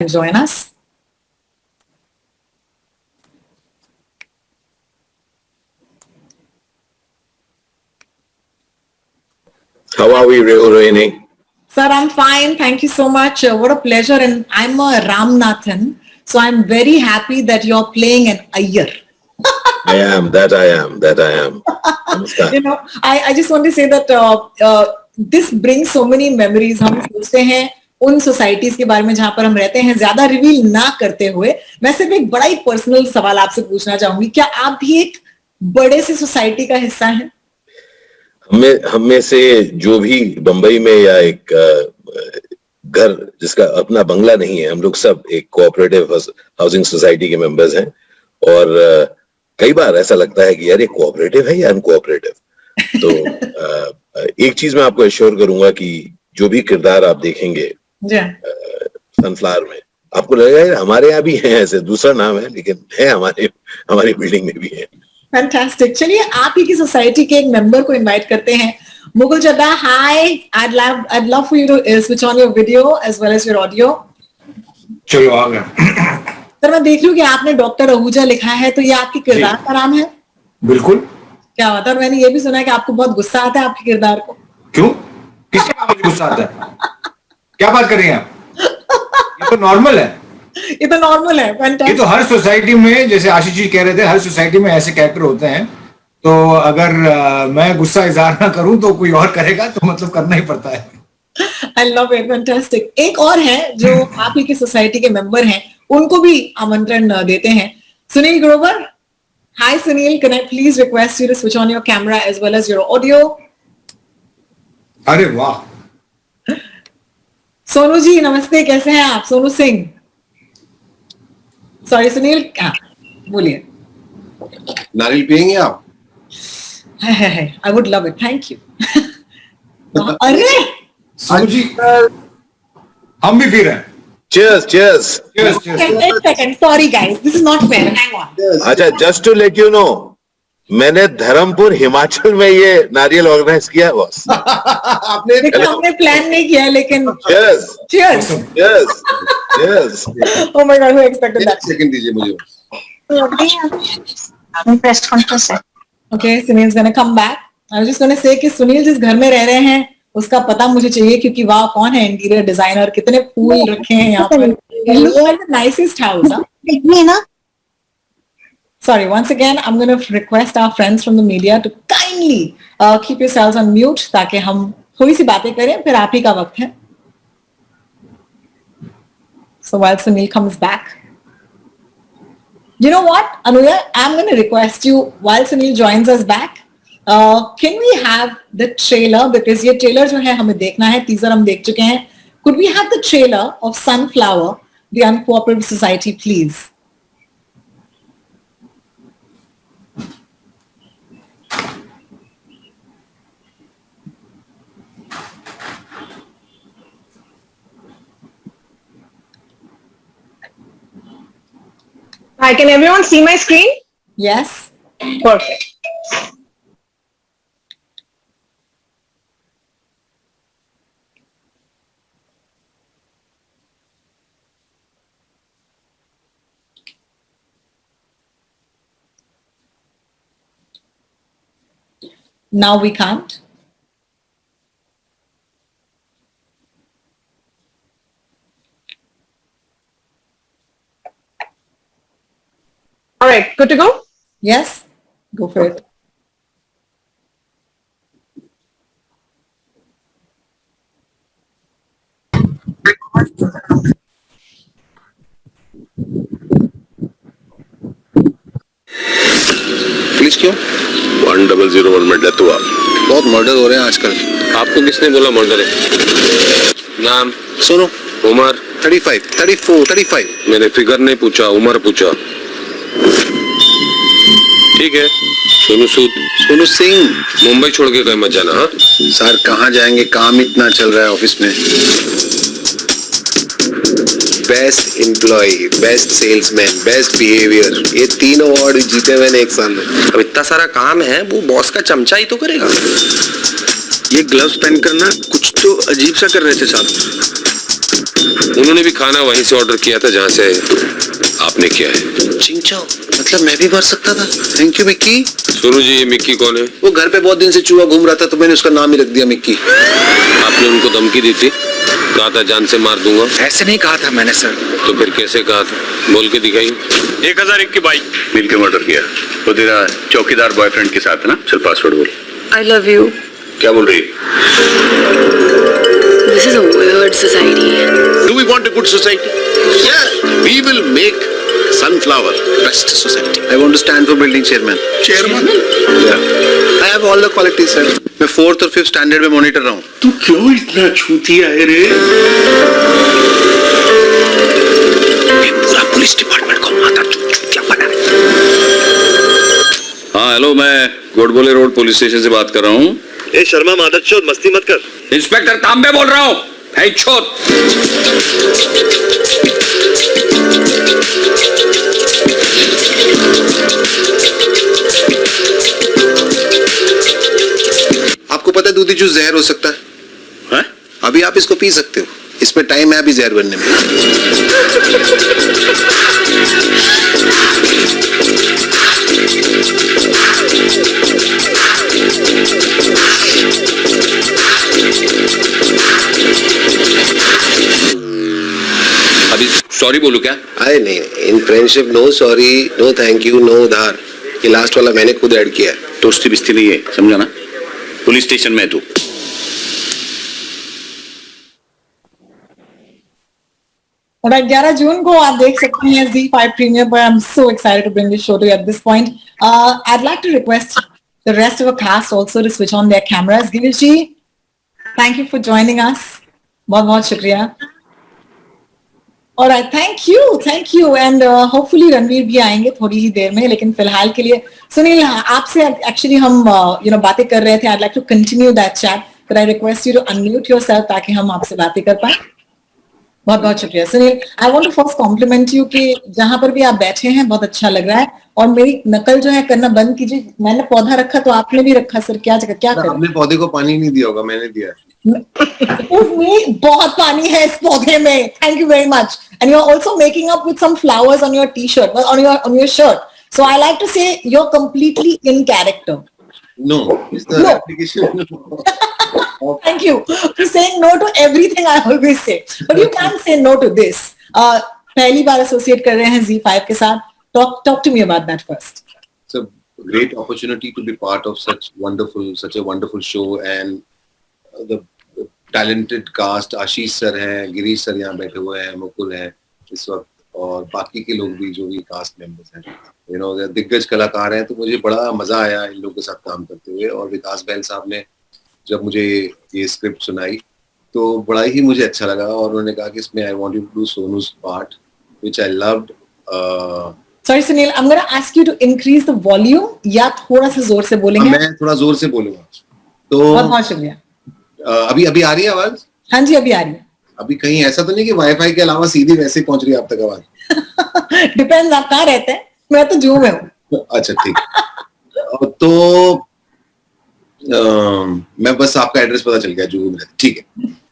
join us. How are we, Rohini? Sir, I'm fine. Thank you so much. What a pleasure. And I'm a Ramnathan. So I'm very happy that you're playing an Iyer. I am. You know, I just want to say that this brings so many memories. हम सोचते हैं उन societies के बारे में जहां पर हम रहते हैं, ज्यादा रिवील ना करते हुए मैं सिर्फ एक बड़ा ही पर्सनल सवाल आपसे पूछना चाहूंगी, क्या आप भी एक बड़े से सोसाइटी का हिस्सा हैं? हम में से जो भी बंबई में या एक घर जिसका अपना बंगला नहीं है, हम लोग सब एक कोऑपरेटिव हाउसिंग सोसाइटी के मेंबर्स हैं। और कई बार ऐसा लगता है कि यार ये कोऑपरेटिव है या अनकोऑपरेटिव। तो एक चीज मैं आपको एश्योर करूंगा कि जो भी किरदार आप देखेंगे सनफ्लावर में, आपको लगेगा यार हमारे यहाँ भी हैं ऐसे, दूसरा नाम है लेकिन है हमारी बिल्डिंग में भी है। फैंटास्टिक। चलिए आप ही की सोसाइटी के एक मेंबर को इनवाइट करते हैं। मुगल जद्दा, हाय, I'd love for you to switch on your video as well as your audio. चलो आ गया। सर मैं देख रही हूँ कि आपने डॉक्टर आहूजा लिखा है, तो ये आपके किरदार का नाम है? बिल्कुल। क्या बात है। और मैंने ये भी सुना है कि आपको बहुत गुस्सा आता है आपके किरदार को। क्यों? किसके नाम मुझे गुस्सा आता है? क्या बात कर रही हैं आप? ये तो नॉर्मल है। ये तो नॉर्मल है। फैंटास्टिक। ये तो हर सोसाइटी में, जैसे आशीष जी कह रहे थे, हर सोसाइटी में ऐसे कैरेक्टर होते हैं। तो अगर मैं गुस्सा इजहार ना करूं तो कोई और करेगा, तो मतलब करना ही पड़ता है। I love it, fantastic. एक और है जो आप ही की सोसाइटी के मेंबर हैं, उनको भी आमंत्रण देते हैं। सुनील ग्रोवर, हाय Sunil, can I please request you to switch on your camera as well as your audio? अरे वाह। सोनू जी नमस्ते, कैसे हैं आप? सोनू सिंह, सॉरी सुनील, बोलिए। नारियल पियेंगे आप? I would love it, thank you. अरे सोनू जी, हम भी पी रहे हैं। Cheers, cheers. Cheers, cheers. एक second, sorry guys, this is not fair, hang on. अच्छा, just to let you know, मैंने धर्मपुर हिमाचल में ये नारियल ऑर्गेनाइज किया है बॉस। आपने देखो हमने प्लान नहीं किया लेकिन Cheers, cheers. cheers, cheers. Oh my god, who expected that? Second दीजिए मुझे। प्रेस कॉन्फ्रेंस है। Okay, Sunil's gonna come back. I was just gonna say कि सुनील जिस घर में रह रहे हैं उसका पता मुझे चाहिए, क्योंकि वाह कौन है इंटीरियर डिजाइनर, कितने फूल रखे हैं यहाँ पर। It looks like the nicest house, huh? देखिए ना। Sorry, once again, I'm gonna request our friends from the media to kindly keep yourselves on mute ताकि हम थोड़ी सी बातें करें, फिर आप ही का वक्त है। So while Sunil comes back, you know what, Anuya, I'm going to request you while Sunil joins us back, can we have the trailer, because ये trailer जो है हमें देखना है, teaser हम देख चुके हैं। Could we have the trailer of Sunflower, the Uncooperative Society, please? Hi, can everyone see my screen? Yes. Perfect. Now we can't. All right, good to go? Yes, go for it. Police क्यों? 1001 में death हुआ। बहुत murder हो रहे हैं आजकल। आपको किसने बोला मर्डर है? नाम? सुनो, उमर? 35, 34, 35। मैंने फिगर नहीं पूछा, उम्र पूछा। ठीक है, सोनू सूद। सोनू सिंह। मुंबई छोड़ के कहीं मत जाना। हाँ सर कहाँ जाएंगे, काम इतना चल रहा है ऑफिस में। Best employ, best salesman, best behaviour, ये 3 अवार्ड जीते मैंने एक साल में। अब इतना सारा काम है, वो बॉस का चमचा ही तो करेगा। ये ग्लव्स पहन करना कुछ तो अजीब सा कर रहे थे साहब। उन्होंने भी खाना वहीं से ऑर्डर किया था जहां से आपने किया है। चिंचाओ मतलब मैं भी भर सकता था। Thank you Mickey. Sonu ji, ये मिक्की कौन है? वो घर पे बहुत दिन से चूहा घूम रहा था तो मैंने उसका नाम ही रख दिया मिक्की। आपने उनको धमकी दी थी, कहा था जान से मार दूंगा। ऐसे नहीं कहा था मैंने सर। तो फिर कैसे कहा था? बोल के दिखाई। 1001 की बाइक मिल के मर्डर किया। वो तेरा चौकीदार बॉयफ्रेंड के साथ है ना? चल पासवर्ड बोल। I love you. क्या बोल रही? This is a weird society. Do we want a good society? Yeah, we will make Sunflower best society. I want to stand for building chairman. Chairman? Yeah. I have all the qualities, sir. मैं 4th और 5th standard में monitor रहा हूँ। तू क्यों इतना छूतिया है रे? पूरा पुलिस डिपार्टमेंट को माता चूतिया बना। हाँ हेलो, मैं गोडबोले रोड पुलिस स्टेशन से बात कर रहा हूँ। ए शर्मा मादरचोद, मस्ती मत कर। इंस्पेक्टर तांबे बोल रहा हूँ। है छोट। आपको पता है दूधी जूस जहर हो सकता है? हैं? अभी आप इसको पी सकते हो, इसमें टाइम है अभी जहर बनने में। अभी सॉरी बोलूं क्या? अरे नहीं, in friendship no sorry, no thank you, no उधार। ये लास्ट वाला मैंने खुद ऐड किया है। दोस्ती बिस्ती नहीं है, समझा ना? पुलिस स्टेशन में है तू। Alright, 11 जून को आप देख सकते हैं Z5 Premium पर. I'm so excited to bring this show to you at this point. I'd like to request the rest of the cast also to switch on their cameras. Girish ji, thank you for joining us. बहुत शुक्रिया. Alright, thank you and hopefully Ranveer भी आएंगे थोड़ी ही देर में, लेकिन फिलहाल के लिए सुनील, आपसे actually हम बातें कर रहे थे. I'd like to continue that chat. Could I request you to unmute yourself ताकि हम आपसे बातें कर पाएं? बहुत शुक्रिया Sunil. I want to first compliment you कि जहां पर भी आप बैठे हैं बहुत अच्छा लग रहा है, और मेरी नकल जो है करना बंद कीजिए. मैंने पौधा रखा तो आपने भी रखा सर, क्या करें? आपने पौधे को पानी नहीं दिया होगा, मैंने दिया है. बहुत पानी है इस पौधे में. Thank you very much. And you are also making up with some flowers on your T-shirt, on your shirt. So I like to say you are completely in character. No, it's the application. Thank you for saying no to everything I always say. But you can't say no to this. पहली बार associate कर रहे हैं Z5 के साथ. Talk to me about that first. It's a great opportunity to be part of such a wonderful show, and the talented cast. Ashish sir हैं, Girish sir यहाँ बैठे हुए हैं, मुकुल हैं इस वक्त, और बाकी के लोग भी जो भी कास्ट मेंबर्स हैं, दिग्गज कलाकार हैं. तो मुझे बड़ा मजा आया इन लोगों के साथ काम करते हुए. और विकास बहल साहब ने जब मुझे ये स्क्रिप्ट सुनाई तो बड़ा ही मुझे अच्छा लगा, और उन्होंने कहा कि इसमें I want you to do Sonu's part, which I loved. Sorry Sunil, I'm going to ask you to increase the volume, या थोड़ा सा जोर से बोलेंगे? मैं थोड़ा जोर से बोलूंगा. तो बहुत शुक्रिया. अभी आ रही है आवाज? हाँ जी, अभी आ रही है. अभी कहीं ऐसा तो नहीं कि वाईफाई के अलावा सीधी वैसे ही पहुंच रही है आप तक आवाज? डिपेंड्स आप कहाँ रहते हैं. मैं तो जूम में हूँ. अच्छा ठीक. तो मैं बस आपका एड्रेस पता चल गया, जूम में. ठीक है.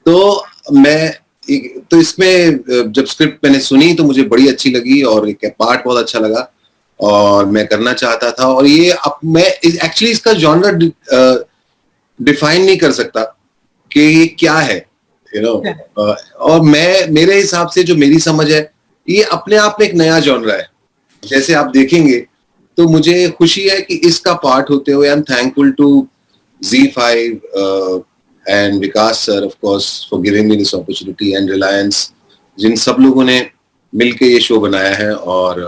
तो इसमें जब स्क्रिप्ट मैंने सुनी तो मुझे बड़ी अच्छी लगी, और एक पार्ट बहुत अच्छा लगा, और मैं करना चाहता था. और ये अब मैं एक्चुअली इसका जॉनर डिफाइन नहीं कर सकता कि ये क्या है, और मेरे हिसाब से जो मेरी समझ है, ये अपने आप में एक नया जॉनर है. जैसे आप देखेंगे तो मुझे खुशी है कि इसका पार्ट होते हुए. I am thankful to Z5 and Vikas sir, of course, for giving me this opportunity, and Reliance, जिन सब लोगों ने मिलके ये शो बनाया है. और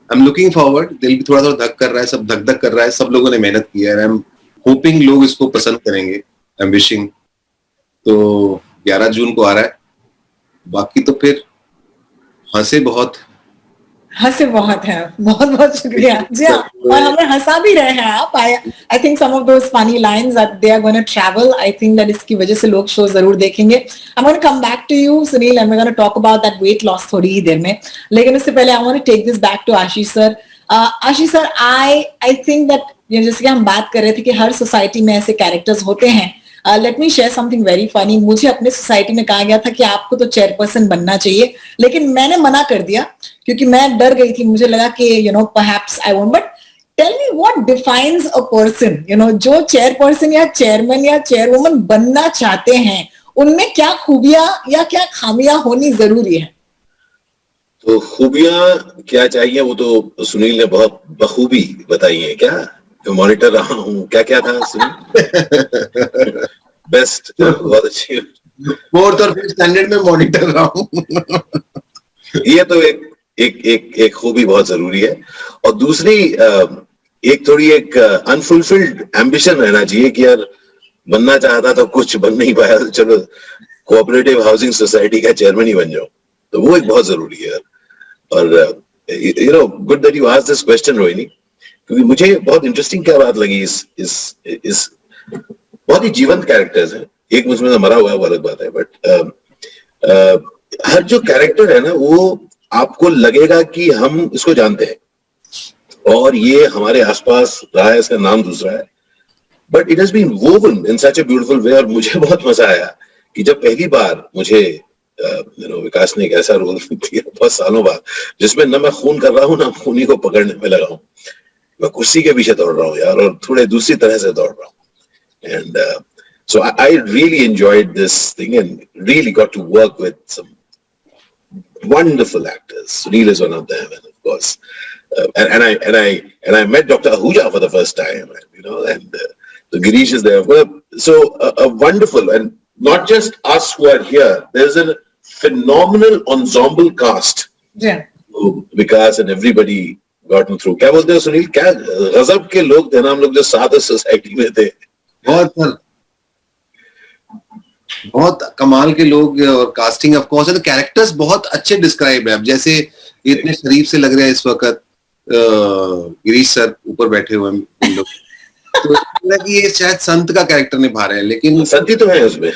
I'm looking forward. दिल भी थोड़ा धक कर रहा है, सब धक कर रहा है. सब लोगों ने मेहनत की है. I'm hoping लोग इसको पसंद करेंगे. I'm wishing. तो 11 जून को आ रहा है. बाकी तो फिर हंसे बहुत है. बहुत शुक्रिया जी. और हमें हंसा भी रहे हैं आप. I think some of those funny lines that they are going to travel. I think that इसकी वजह से लोग शो जरूर देखेंगे. I'm going to come back to you Sunil, and we're going to talk about that weight loss थोड़ी ही देर में. लेकिन उससे पहले I want to take this back to Ashish sir. Ashish sir, I think that जैसे कि हम बात कर रहे थे कि हर सोसाइटी में ऐसे कैरेक्टर्स होते हैं. Let me share something very funny. मुझे अपने सोसाइटी में कहा गया था कि आपको तो चेयरपर्सन बनना चाहिए, लेकिन मैंने मना कर दिया क्योंकि मैं डर गई थी. मुझे लगा कि perhaps I won't. But tell me what defines a person, जो चेयरपर्सन या चेयरमैन या चेयरवुमन बनना चाहते हैं, उनमें क्या खूबियां या क्या खामियां होनी जरूरी है? तो खूबियां क्या चाहिए वो तो सुनील ने बहुत बखूबी बताई है. क्या मॉनिटर रहा हूँ, क्या क्या था सुनील? बेस्ट, बहुत अच्छी. फोर्थ और फिफ्थ स्टैंडर्ड में मॉनिटर रहा हूँ. ये तो एक खूबी बहुत जरूरी है. और दूसरी एक थोड़ी एक अनफुलफिल्ड एम्बिशन रहना चाहिए कि यार बनना चाहता तो कुछ बन नहीं पाया, तो चलो कोऑपरेटिव हाउसिंग सोसाइटी का चेयरमैन ही बन जाओ. तो वो एक बहुत जरूरी है. और good that you asked this question Rohini, क्योंकि मुझे बहुत इंटरेस्टिंग क्या बात लगी. इस बहुत ही जीवंत कैरेक्टर्स हैं. एक मुझमें तो मरा हुआ है वो अलग बात है, बट हर जो कैरेक्टर है ना वो आपको लगेगा कि हम इसको जानते हैं और ये हमारे आसपास रहा है, इसका नाम दूसरा है, but it has been woven in such a beautiful way. और मुझे बहुत मजा आया कि जब पहली बार मुझे विकास ने एक ऐसा रोल किया बहुत सालों बाद, जिसमें न मैं खून कर रहा हूँ ना खूनी को पकड़ने में लगा हूँ. मैं कुर्सी के पीछे दौड़ रहा हूँ यार, और थोड़े दूसरी तरह से दौड़ रहा हूँ. And so I really enjoyed this thing and really got to work with some wonderful actors. Sunil is one of them, and of course, and I met Dr. Ahuja for the first time, and so Girish is there. So a wonderful, and not just us who are here. There's a phenomenal ensemble cast. Yeah. Vikas and everybody gotten through. क्या बोलते हैं सुनील, क्या गजब के लोग थे ना हम लोग जो साथ सोसाइटी में थे. बहुत कमाल के लोग. और कास्टिंग ऑफ कोर्स है, तो कैरेक्टर्स बहुत अच्छे डिस्क्राइब है. अब जैसे ये इतने शरीफ से लग रहे हैं इस वक्त, गिरीश सर ऊपर बैठे हुए हैं लोग, तो कि ये शायद संत का कैरेक्टर निभा रहे हैं, लेकिन संत ही तो है उसमें.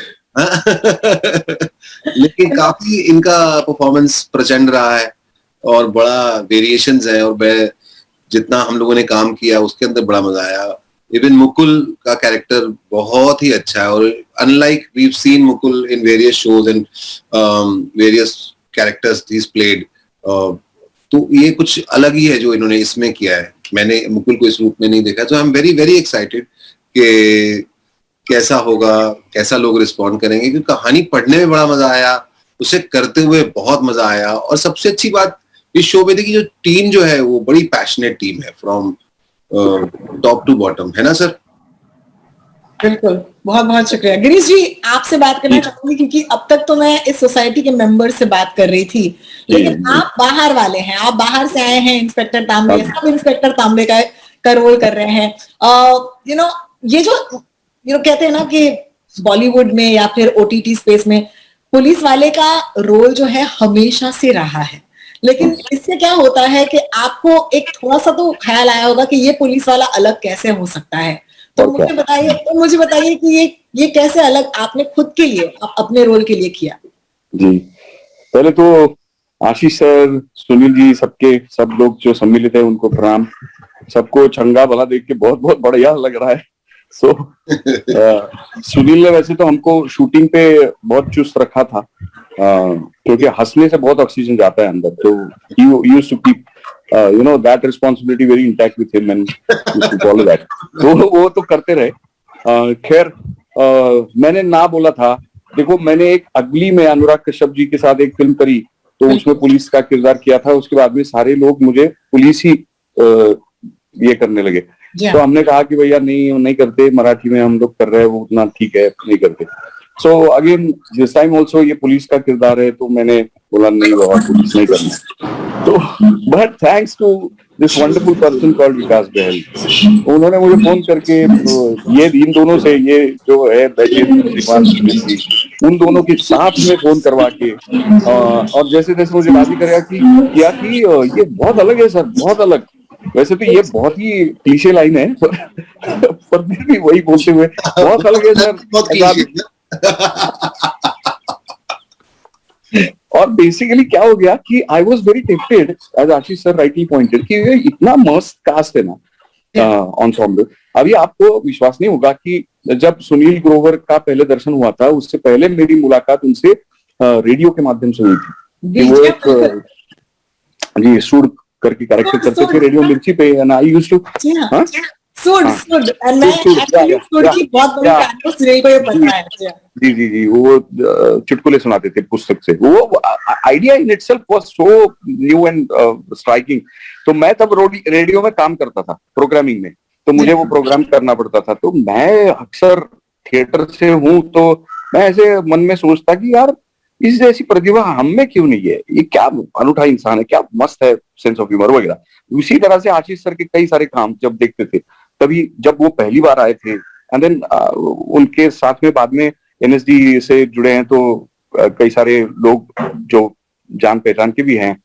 लेकिन काफी इनका परफॉर्मेंस प्रचंड रहा है और बड़ा वेरिएशंस है. और जितना हम लोगों ने काम किया उसके अंदर बड़ा मजा आया. इवन मुकुल का कैरेक्टर बहुत ही अच्छा है, और unlike we have seen Mukul in various shows and various characters he is played, तो ये कुछ अलग ही है जो इन्होंने इसमें किया है. मैंने मुकुल को इस रूप में नहीं देखा, तो I am very very excited कि कैसा होगा, कैसा लोग रिस्पॉन्ड करेंगे, क्योंकि कहानी पढ़ने में बड़ा मजा आया, उसे करते हुए बहुत मजा आया. और सबसे अच्छी बात इस शो में थी कि जो टीम जो है वो बड़ी पैशनेट टीम है, फ्रॉम टॉप टू बॉटम, है ना सर? बिल्कुल, बहुत बहुत शुक्रिया. गिरीश जी, आपसे बात करना चाहूंगी क्योंकि अब तक तो मैं इस सोसाइटी के मेंबर से बात कर रही थी, लेकिन आप बाहर वाले हैं, आप बाहर से आए हैं. इंस्पेक्टर तांबे, सब इंस्पेक्टर तांबे का रोल कर रहे हैं. ये जो कहते हैं ना कि बॉलीवुड में या फिर OTT स्पेस में पुलिस वाले का रोल जो है हमेशा से रहा है, लेकिन इससे क्या होता है कि आपको एक थोड़ा सा तो ख्याल आया होगा कि ये पुलिस वाला अलग कैसे हो सकता है. तो मुझे बताइए कि ये कैसे अलग आपने खुद के लिए, अपने रोल के लिए किया? जी, पहले तो आशीष सर, सुनील जी, सब लोग जो सम्मिलित है उनको प्रणाम. सबको चंगा भला देख के बहुत बहुत बढ़िया लग रहा है. सुनील ने वैसे तो हमको शूटिंग पे बहुत चुस्त रखा था, क्योंकि हंसने से बहुत ऑक्सीजन जाता है अंदर, तो he used to keep that responsibility very intact with him and used to follow that. तो वो तो करते रहे. खैर, मैंने ना बोला था, देखो मैंने एक अगली में अनुराग कश्यप जी के साथ एक फिल्म करी, तो उसमें पुलिस का किरदार किया था. उसके बाद में सारे लोग मुझे पुलिस ही ये करने लगे. तो हमने कहा कि भैया नहीं करते, मराठी में हम लोग कर रहे हैं, वो उतना ठीक है, नहीं करते. So again this time also ये पुलिस का किरदार है, तो मैंने बोला नहीं बाबा, पुलिस नहीं करना. तो but thanks to this wonderful person called Vikas Bahal, उन्होंने मुझे फोन करके ये इन दोनों से, ये जो है उन दोनों के साथ में फोन करवा के, और जैसे जैसे मुझे राजी करेगा कि ये बहुत अलग है सर, बहुत अलग. वैसे तो ये बहुत ही क्लीशे लाइन है, पर फिर भी वही बोलते हुए बहुत अलग है सर. और बेसिकली क्या हो गया कि I was very tempted, as Ashish sir rightly pointed, कि ये इतना मस्त कास्ट है ना एंसेम्बल. अभी आपको विश्वास नहीं होगा कि जब सुनील ग्रोवर का पहले दर्शन हुआ था, उससे पहले मेरी मुलाकात उनसे रेडियो के माध्यम से हुई थी। कि वो एक जी सूड करके कैरेक्टर करते थे रेडियो मिर्ची पे, and I used to should and मैं एक्चुअली सुड की बहुत बड़ी फैन हूं, सुनील को ये पता है। जी वो चुटकुले सुनाते थे पुस्तक से। वो idea in itself was so new and striking. तो मैं तब रेडियो में काम करता था प्रोग्रामिंग में, तो मुझे वो प्रोग्राम करना पड़ता था। तो मैं अक्सर थिएटर से हूँ, तो मैं ऐसे मन में सोचता कि यार इस जैसी प्रतिभा हम में क्यों नहीं है, ये क्या अनूठा इंसान है, क्या मस्त है सेंस ऑफ ह्यूमर वगैरह। उसी तरह से आशीष सर के कई सारे काम जब देखते थे, तभी जब वो पहली बार आए थे, एंड देन उनके साथ में बाद में एनएसडी से जुड़े हैं, तो कई सारे लोग जो जान पहचान के भी हैं,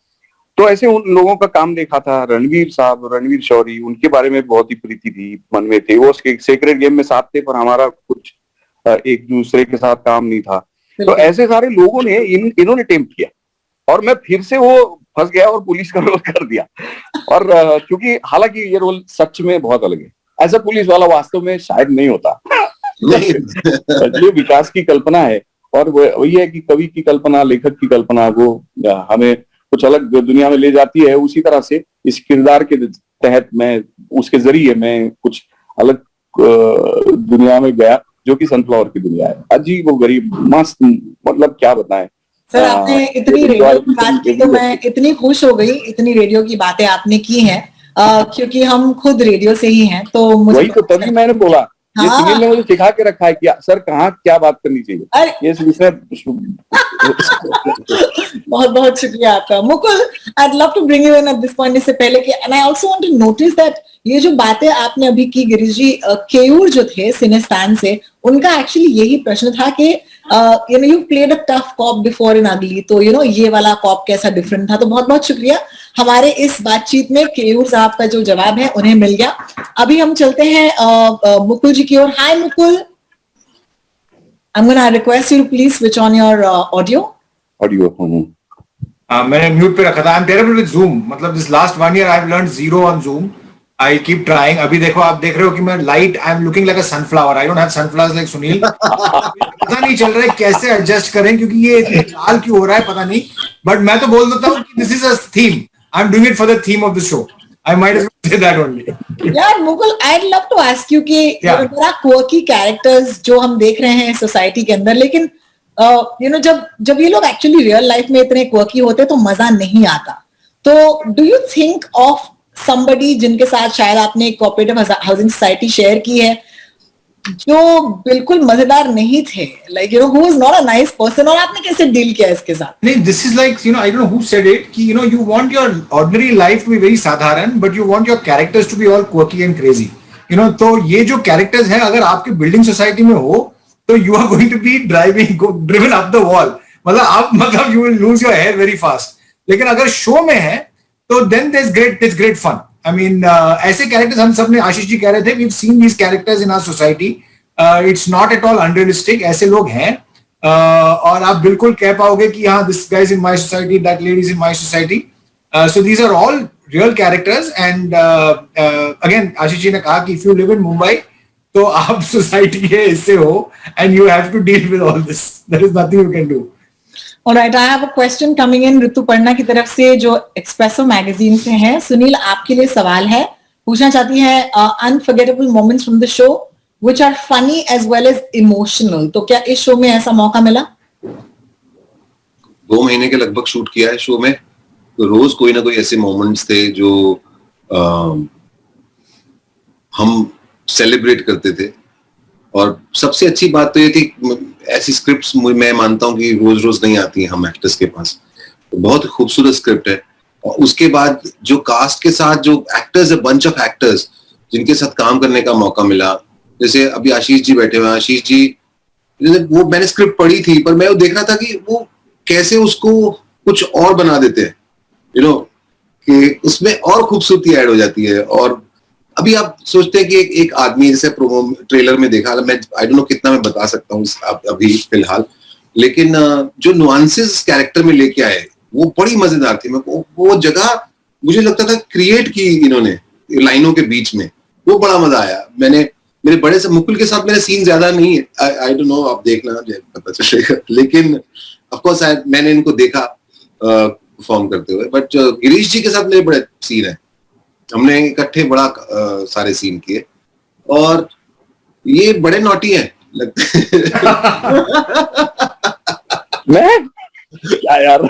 तो ऐसे उन लोगों का काम देखा था। रणवीर साहब, रणवीर शौरी, उनके बारे में बहुत ही प्रीति थी, मन में थे। वो सेक्रेट गेम में साथ थे, पर हमारा कुछ एक दूसरे के साथ काम नहीं था। तो ऐसे सारे लोगों ने इन्होंने टेम्प्ट किया, और मैं फिर से वो फंस गया और पुलिस का रोल कर दिया। और क्योंकि हालांकि ये रोल सच में बहुत अलग है, ऐसा पुलिस वाला वास्तव में शायद नहीं होता। ये विकास की कल्पना है, और वही है कि कवि की कल्पना, लेखक की कल्पना, वो हमें कुछ अलग दुनिया में ले जाती है। उसी तरह से इस किरदार के तहत मैं, उसके जरिए मैं कुछ अलग दुनिया में गया, जो कि सनफ्लावर की दुनिया है। अजीब वो गरीब मस्त, मतलब क्या बताएं। सर आपने इतनी रेडियो की बात की तो मैं इतनी खुश हो गई, इतनी रेडियो की बातें आपने की हैं, क्योंकि हम खुद रेडियो से ही हैं। तो मुझे वही तो तभी मैंने बोला, ये सुनील ने मुझे सिखा के रखा है कि सर कहाँ क्या बात करनी चाहिए, ये विषय। बहुत बहुत शुक्रिया आपका Mukul. I'd love to bring you in at this point, इससे पहले कि and I also want to notice that ये जो बातें आपने अभी की गिरीश जी, केयूर जो थे सिनेस्तान से, उनका एक्चुअली यही प्रश्न था कि you know you played a tough cop before in Ugly, तो यू नो ये वाला कॉप कैसा डिफरेंट था। तो बहुत बहुत शुक्रिया, हमारे इस बातचीत में केयूर साहब का जो जवाब है उन्हें मिल गया। अभी हम चलते हैं मुकुल जी की ओर। हाय Mukul, I'm gonna request you to please switch on your audio. मैंने म्यूट पे रखा था। I'm terrible with Zoom, मतलब this last 1 year I've learned zero on Zoom. I keep trying. अभी देखो, आप देख रहे हो कि मैं light, I'm looking like a sunflower. I don't have sunflowers like Sunil. पता नहीं चल रहा है कैसे एडजस्ट करें, क्योंकि ये इतने लाल क्यों हो रहा है पता नहीं, बट मैं तो बोल देता हूँ कि this is a theme. I'm doing it for the theme of the show. I might as well say that only. यार Mukul, I'd love to ask you कि बड़ा quirky characters जो हम देख रहे हैं सोसाइटी के अंदर, लेकिन यू नो जब ये लोग एक्चुअली रियल लाइफ में इतने क्वर्की होते तो मजा नहीं आता। तो do you think of somebody जिनके साथ शायद आपने एक कोऑपरेटिव हाउसिंग सोसाइटी शेयर की है, जो बिल्कुल मजेदार नहीं थे, like you know who is not a nice person, और आपने कैसे डील किया इसके साथ? नहीं, this is like you know, I don't know who said it कि you know you want your ordinary life to be very साधारण, but you want your characters to be all quirky and crazy, you know. तो ये जो characters हैं, अगर आपके building society में हो तो you are going to be driven up the wall, मतलब you will lose your hair very fast. लेकिन अगर शो में है तो then there's great fun. I mean, ऐसे कैरेक्टर्स हम सब ने, आशीष जी कह रहे थे, we've seen these characters in our society. It's not at all unrealistic. ऐसे लोग हैं, और आप बिल्कुल कह पाओगे कि हाँ, this guy is in my society, that lady is in my society. So these are all real characters. And again, Ashish ji ने कहा कि if you live in Mumbai, तो आप सोसाइटी के हिस्से हो, and you have to deal with all this. There is nothing you can do. Alright, I have a question coming in ऋतु पर्णा की तरफ से, जो एक्सप्रेसो मैगजीन से है। सुनील, आपके लिए सवाल है, पूछना चाहती है unforgettable moments from the show which are funny as well as emotional. तो क्या इस शो में ऐसा मौका मिला? 2 महीने के लगभग शूट किया है शो में, तो रोज कोई ना कोई ऐसे मोमेंट्स थे जो हम सेलिब्रेट करते थे। और सबसे अच्छी बात तो ये थी, ऐसी स्क्रिप्ट्स मैं मानता हूँ कि रोज रोज नहीं आती हैं हम एक्टर्स के पास, तो बहुत खूबसूरत स्क्रिप्ट है। और उसके बाद जो कास्ट के साथ जो एक्टर्स है, बंच ऑफ एक्टर्स जिनके साथ काम करने का मौका मिला, जैसे अभी आशीष जी बैठे हुए हैं, आशीष जी वो मैंने स्क्रिप्ट पढ़ी थी, पर मैं वो देख रहा था कि वो कैसे उसको कुछ और बना देते हैं, यू नो, कि उसमें और खूबसूरती ऐड हो जाती है। और अभी आप सोचते हैं कि एक आदमी, जैसे प्रोमो ट्रेलर में देखा, मैं आई डोंट नो कितना मैं बता सकता हूँ अभी फिलहाल, लेकिन जो नुआंसेस कैरेक्टर में लेके आए वो बड़ी मजेदार थी। मैं वो जगह मुझे लगता था क्रिएट की इन्होंने लाइनों के बीच में, वो बड़ा मजा आया। मैंने मेरे बड़े से मुकुल के साथ मेरे सीन ज्यादा नहीं है, आई डोंट नो, आप देखना पता चलेगा, लेकिन ऑफ कोर्स मैंने इनको देखा परफॉर्म करते हुए, बट गिरीश जी के साथ मेरे बड़े सीन है, हमने इकट्ठे बड़ा सारे सीन किए, और ये बड़े नॉटी हैं लगते मैं क्या यार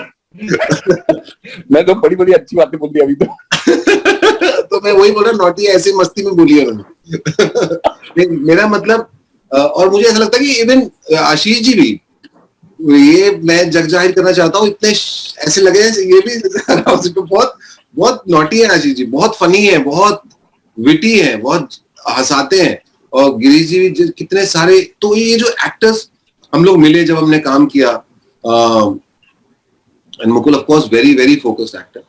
मैं तो बड़ी बड़ी अच्छी बातें बोल दी अभी तो मैं वही बोल रहा, नॉटी ऐसे मस्ती में बोली है उन्होंने। मेरा मतलब और मुझे ऐसा लगता है कि इवन आशीष जी भी, ये मैं जग जाहिर करना चाहता हूँ, इतने ऐसे लगे ये भी बहुत बहुत नॉटी है आशीष जी, बहुत फनी है, बहुत विटी है, बहुत हंसाते हैं, और गिरीश जी भी कितने सारे। तो ये जो एक्टर्स हम लोग मिले जब हमने काम किया, and Mukul of course very very focused actor,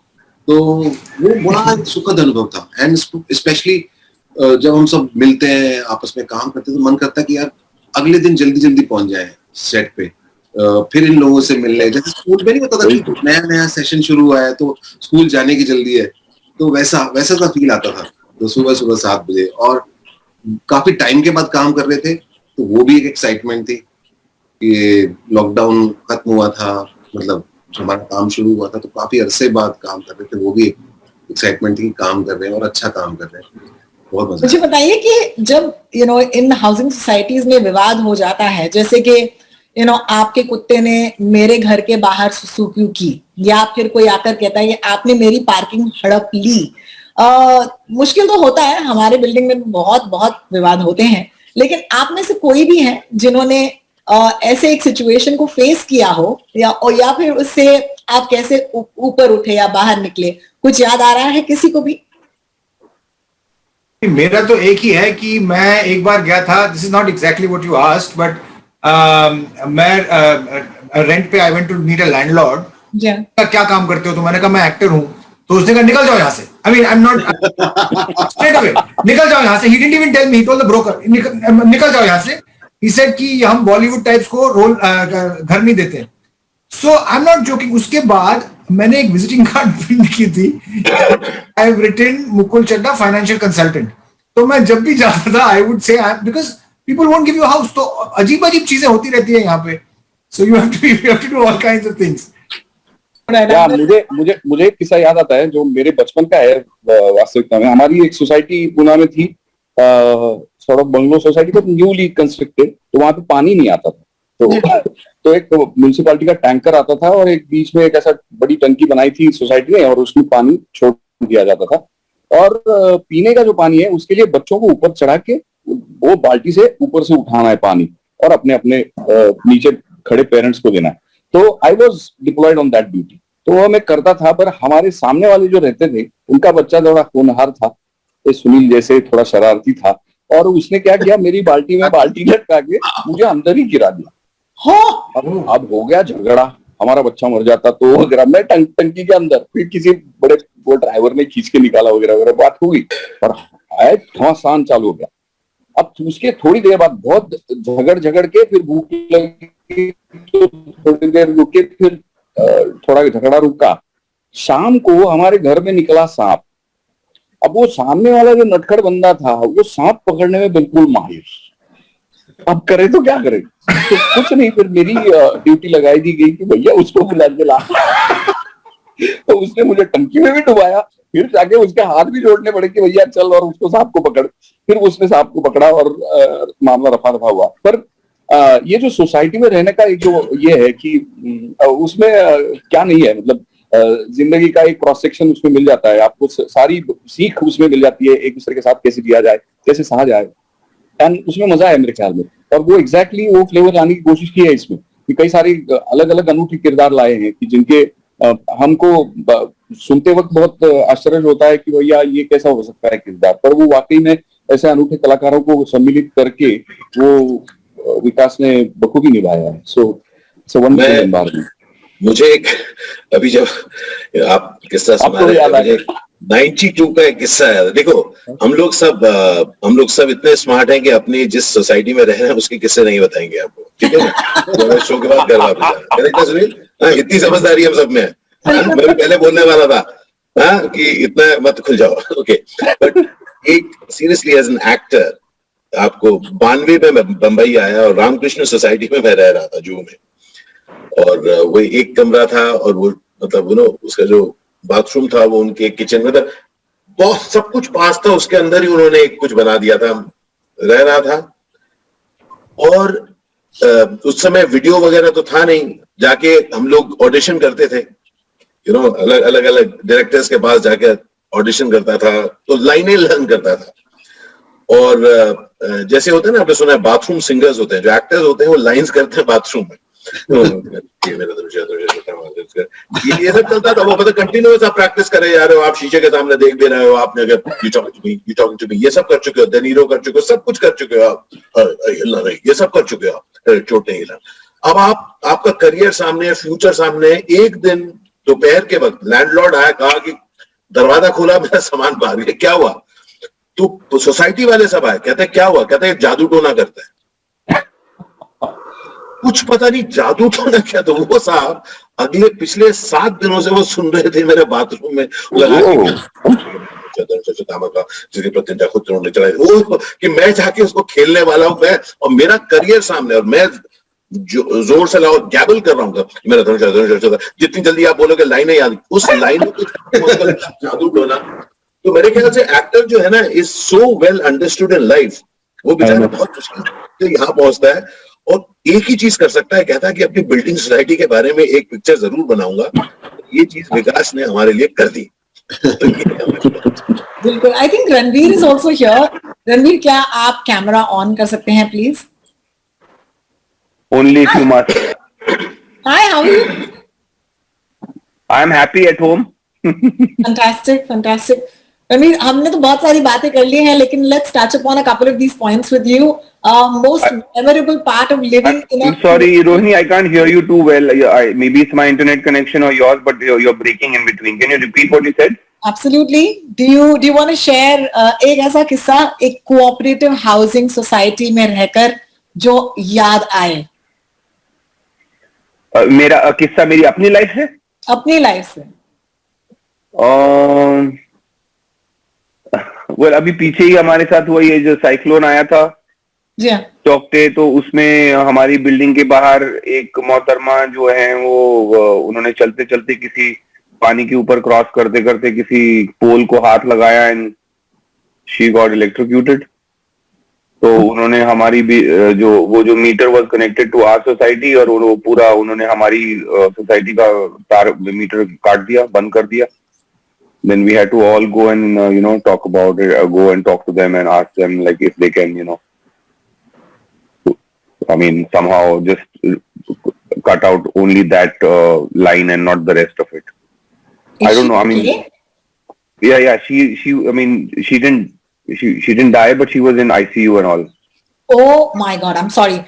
तो वो बड़ा सुखद अनुभव था। एंड स्पेशली जब हम सब मिलते हैं आपस में काम करते हैं, तो मन करता है कि यार अगले दिन जल्दी जल्दी पहुंच जाए सेट पे, फिर इन लोगों से मिलने। जैसे स्कूल में नहीं होता था कि नया नया सेशन शुरू हुआ है तो स्कूल जाने की जल्दी है, तो वैसा सा फील आता था। तो सुबह 7 बजे, और काफी टाइम के बाद काम कर रहे थे, तो वो भी एक एक्साइटमेंट थी कि लॉकडाउन खत्म हुआ था, मतलब हमारा काम शुरू हुआ था, तो काफी अरसे बाद काम कर रहे थे, वो भी एक एक्साइटमेंट थी, काम कर रहे हैं और अच्छा काम कर रहे हैं। बहुत मजा। मुझे बताइए कि जब इन हाउसिंग सोसाइटीज में विवाद हो जाता है, जैसे कि आपके कुत्ते ने मेरे घर के बाहर सुसु क्यों की, या फिर कोई आकर कहता है कि आपने मेरी पार्किंग हड़प ली, मुश्किल तो होता है, हमारे बिल्डिंग में बहुत बहुत विवाद होते हैं, लेकिन आप में से कोई भी है जिन्होंने ऐसे एक सिचुएशन को फेस किया हो, या फिर उससे आप कैसे ऊपर उठे या बाहर निकले, कुछ याद आ रहा है किसी को भी? मेरा तो एक ही है कि मैं एक बार गया था, this is not exactly what you asked, but मैं रेंट पे I went to meet a landlord. क्या काम करते हो? तो मैंने कहा मैं एक्टर हूँ। तो उसने कहा निकल जाओ यहाँ से, I mean I am not straight away, निकल जाओ यहाँ से। He didn't even tell me, he told the broker निकल जाओ यहाँ से। ही सेड कि हम बॉलीवुड टाइप्स को रोल घर नहीं देते। So I am not joking. उसके बाद मैंने एक विजिटिंग कार्ड प्रिंट की थी, I have written Mukul Chadha financial consultant. तो मैं जब भी जाता था I would say, because people won't give you house, तो अजीब अजीब चीजें होती रहती है यहाँ पे, so you have to do all kinds of things. मुझे एक किस्सा याद आता है जो मेरे बचपन का है। वास्तविकता में हमारी एक सोसाइटी पुणे में थी, सॉर्ट ऑफ बंगलो सोसाइटी, तो न्यूली कंस्ट्रक्टेड, तो वहां पे पानी नहीं आता था। तो एक म्युनिसिपैलिटी का टैंकर आता था, और एक बीच में एक ऐसा बड़ी टंकी बनाई थी सोसाइटी ने, और उसमें पानी छोड़ दिया जाता था। और पीने का जो पानी है उसके लिए बच्चों को ऊपर चढ़ा के वो बाल्टी से ऊपर से उठाना है पानी, और अपने अपने नीचे खड़े पेरेंट्स को देना है। तो I was diploid on that duty, तो वो मैं करता था। पर हमारे सामने वाले जो रहते थे उनका बच्चा थोड़ा होनहार था, सुनील जैसे थोड़ा शरारती था, और उसने क्या किया, मेरी बाल्टी में बाल्टी लटका के मुझे अंदर ही गिरा दिया। अब हो गया झगड़ा, हमारा बच्चा मर जाता तो वगैरह, मैं टंकी के अंदर, फिर किसी बड़े वो ड्राइवर ने खींच के निकाला वगैरह वगैरह, बात हुई और घमासान चालू हो गया। अब उसके थोड़ी देर बाद बहुत झगड़ के फिर भूख लगी, तो थोड़ी देर रुके, फिर थोड़ा झगड़ा रुका। शाम को हमारे घर में निकला सांप। अब वो सामने वाला जो नटखट बंदा था वो सांप पकड़ने में बिल्कुल माहिर, अब करे तो क्या करे, तो कुछ नहीं, फिर मेरी ड्यूटी लगाई दी गई कि भैया उसको बुला के ला। तो उसने मुझे टंकी में भी डुबाया, फिर जाके उसके हाथ भी जोड़ने पड़े कि भैया चल और उसको सांप को पकड़। फिर उसने सांप को पकड़ा और मामला रफा दफा हुआ। पर ये जो सोसाइटी में रहने का एक जो ये है कि उसमें क्या नहीं है, मतलब जिंदगी का एक क्रॉस सेक्शन उसमें मिल जाता है, आपको सारी सीख उसमें मिल जाती है, एक दूसरे के साथ कैसे जिया जाए, कैसे सहा जाए, एंड उसमें मजा है मेरे ख्याल में। और वो एग्जैक्टली वो फ्लेवर लाने की कोशिश की है इसमें, कि कई सारी अलग अलग अनूठी किरदार लाए हैं कि जिनके हमको सुनते वक्त बहुत आश्चर्य होता है कि भैया ये कैसा हो सकता है किरदार, पर वो वाकई में ऐसे अनूठे कलाकारों को सम्मिलित करके वो विकास ने बखूबी निभाया है। So wonderful environment. मुझे एक अभी जब आप किस्सा सुना रहे थे, 92 का एक किस्सा है। देखो हम लोग सब इतने स्मार्ट हैं कि अपनी जिस सोसाइटी में रह रहे हैं उसके किस्से नहीं बताएंगे आपको, ठीक है ना? शो के बाद करवा करेक्ट है सुनील? इतनी समझदारी हम सब में है। मैं भी पहले बोलने वाला था कि इतना मत खुल जाओ, ओके। बट एक सीरियसली एज एन एक्टर आपको 92 में बंबई आया और रामकृष्ण सोसाइटी में मैं रह रहा था जू में, और वो एक कमरा था और वो मतलब उसका जो बाथरूम था वो उनके किचन में था, बहुत सब कुछ पास था, उसके अंदर ही उन्होंने कुछ बना दिया था, रह रहा था। और उस समय वीडियो वगैरह तो था नहीं, जाके हम लोग ऑडिशन करते थे, अलग अलग डायरेक्टर्स के पास जाके ऑडिशन करता था, तो लाइनें लर्न करता था। और जैसे होता है ना, आपने सुना है बाथरूम सिंगर्स होते हैं, जो एक्टर्स होते हैं वो लाइंस करते हैं बाथरूम में। ये सब चलता था, वो मतलब कंटिन्यूअस आप प्रैक्टिस करे जा रहे हो, आप शीशे के सामने देख भी रहे हो, आपने अगर यू टॉकिंग टू मी ये सब कर चुके हो, देनीरो कर चुके हो, सब कुछ कर चुके हो आप, हिलना नहीं, ये सब कर चुके हो आप, चोट नहीं हिला। अब आपका करियर सामने, फ्यूचर सामने। एक दिन दोपहर के वक्त लैंडलॉर्ड आया, कहा कि दरवाजा खोला, मेरा सामान बाहर गया। क्या हुआ? तो सोसाइटी वाले सब आए, कहते क्या हुआ? कहते जादू टोना करता है। कुछ पता नहीं जादू टोना क्या, तो वो साहब अगले पिछले 7 दिनों से वो सुन रहे थे मेरे बाथरूम में लगा जिसके प्रत्यंता खुद चढ़ाई, कि मैं जाके उसको खेलने वाला हूं मैं, और मेरा करियर सामने, और मैं जोर से लाओ गैबल कर रहा हूँ, मेरा धनुष, जितनी जल्दी आप बोलोगे लाइनें याद, उस लाइन को जादू टोना। तो मेरे ख्याल से एक्टर जो है ना is so well understood in life, वो बेचारा बहुत मुश्किल से यहाँ पहुंचता है और एक ही चीज कर सकता है, कहता है कि अपनी बिल्डिंग सोसाइटी के बारे में एक पिक्चर जरूर बनाऊंगा। ये चीज विकास ने हमारे लिए कर दी। बिल्कुल। I think Ranveer is also here. Ranveer, क्या आप कैमरा ऑन कर सकते हैं please? Only if you must. Hi, how are you? I'm happy at home. Fantastic, fantastic. Ranveer, हमने तो बहुत सारी बातें कर ली हैं, लेकिन let's touch upon a couple of these points with you. Most memorable part of living in a... I'm sorry, Rohini, I can't hear you too well. Maybe it's my internet connection or yours, but you're breaking in between. Can you repeat what you said? Absolutely. Do you want to share एक ऐसा किस्सा, एक cooperative housing society में रहकर जो याद आए? मेरा किस्सा मेरी अपनी लाइफ से? अपनी लाइफ से। well, अभी पीछे ही हमारे साथ हुआ ये जो साइक्लोन आया था जी हाँ, चौकटे, तो उसमें हमारी बिल्डिंग के बाहर एक मोहतरमा जो है वो उन्होंने चलते चलते किसी पानी के ऊपर क्रॉस करते करते किसी पोल को हाथ लगाया एंड शी गॉट इलेक्ट्रोक्यूटेड। तो उन्होंने हमारी भी जो meter was connected to our society, और वो पूरा उन्होंने हमारी सोसाइटी का तार मीटर काट दिया, बंद कर दिया। Then we had to all go and talk about it, go and talk to them and ask them like if they can I mean somehow just cut out only that line and not the rest of it. I don't know. I mean, yeah. She I mean she didn't die, but she was in ICU and all. Oh my God, I'm sorry.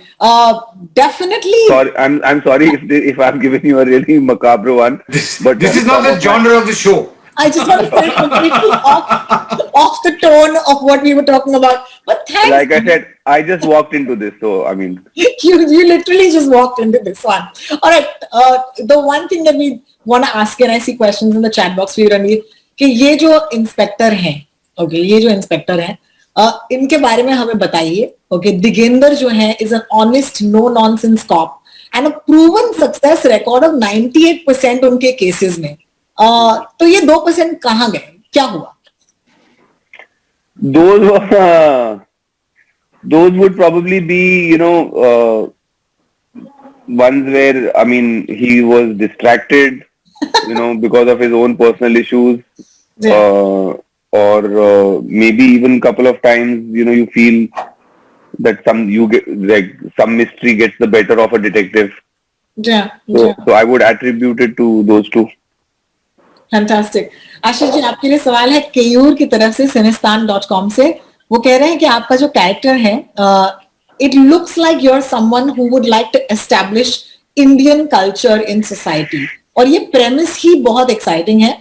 Definitely. Sorry, I'm sorry if I'm giving you a really macabre one. But this is not the genre of the show. I just want to say completely off the tone of what we were talking about. But thanks. Like I said, I just walked into this, so I mean. You literally just walked into this one. All right. The one thing that we want to ask, and I see questions in the chat box for you, Ranveer, कि ये जो inspector हैं, okay, ये जो inspector हैं, इनके बारे में हमें बताइए। ओके, दिगेंदर जो है is an honest, no nonsense cop and a proven success record of 98% उनके केसेस में। तो ये 2% कहाँ गए? क्या हुआ? Those would probably be, ones where, I mean, he was distracted, because of his own personal issues, or maybe even couple of times, you feel that some mystery gets the better of a detective. So I would attribute it to those two. Fantastic. Ashish ji, आपके लिए सवाल है केयूर की तरफ से सिनेस्तान.com से। वो कह रहे हैं कि आपका जो कैरेक्टर है, it looks like you are someone who would like to establish Indian culture in society, और ये प्रेमिस ही बहुत एक्साइटिंग है।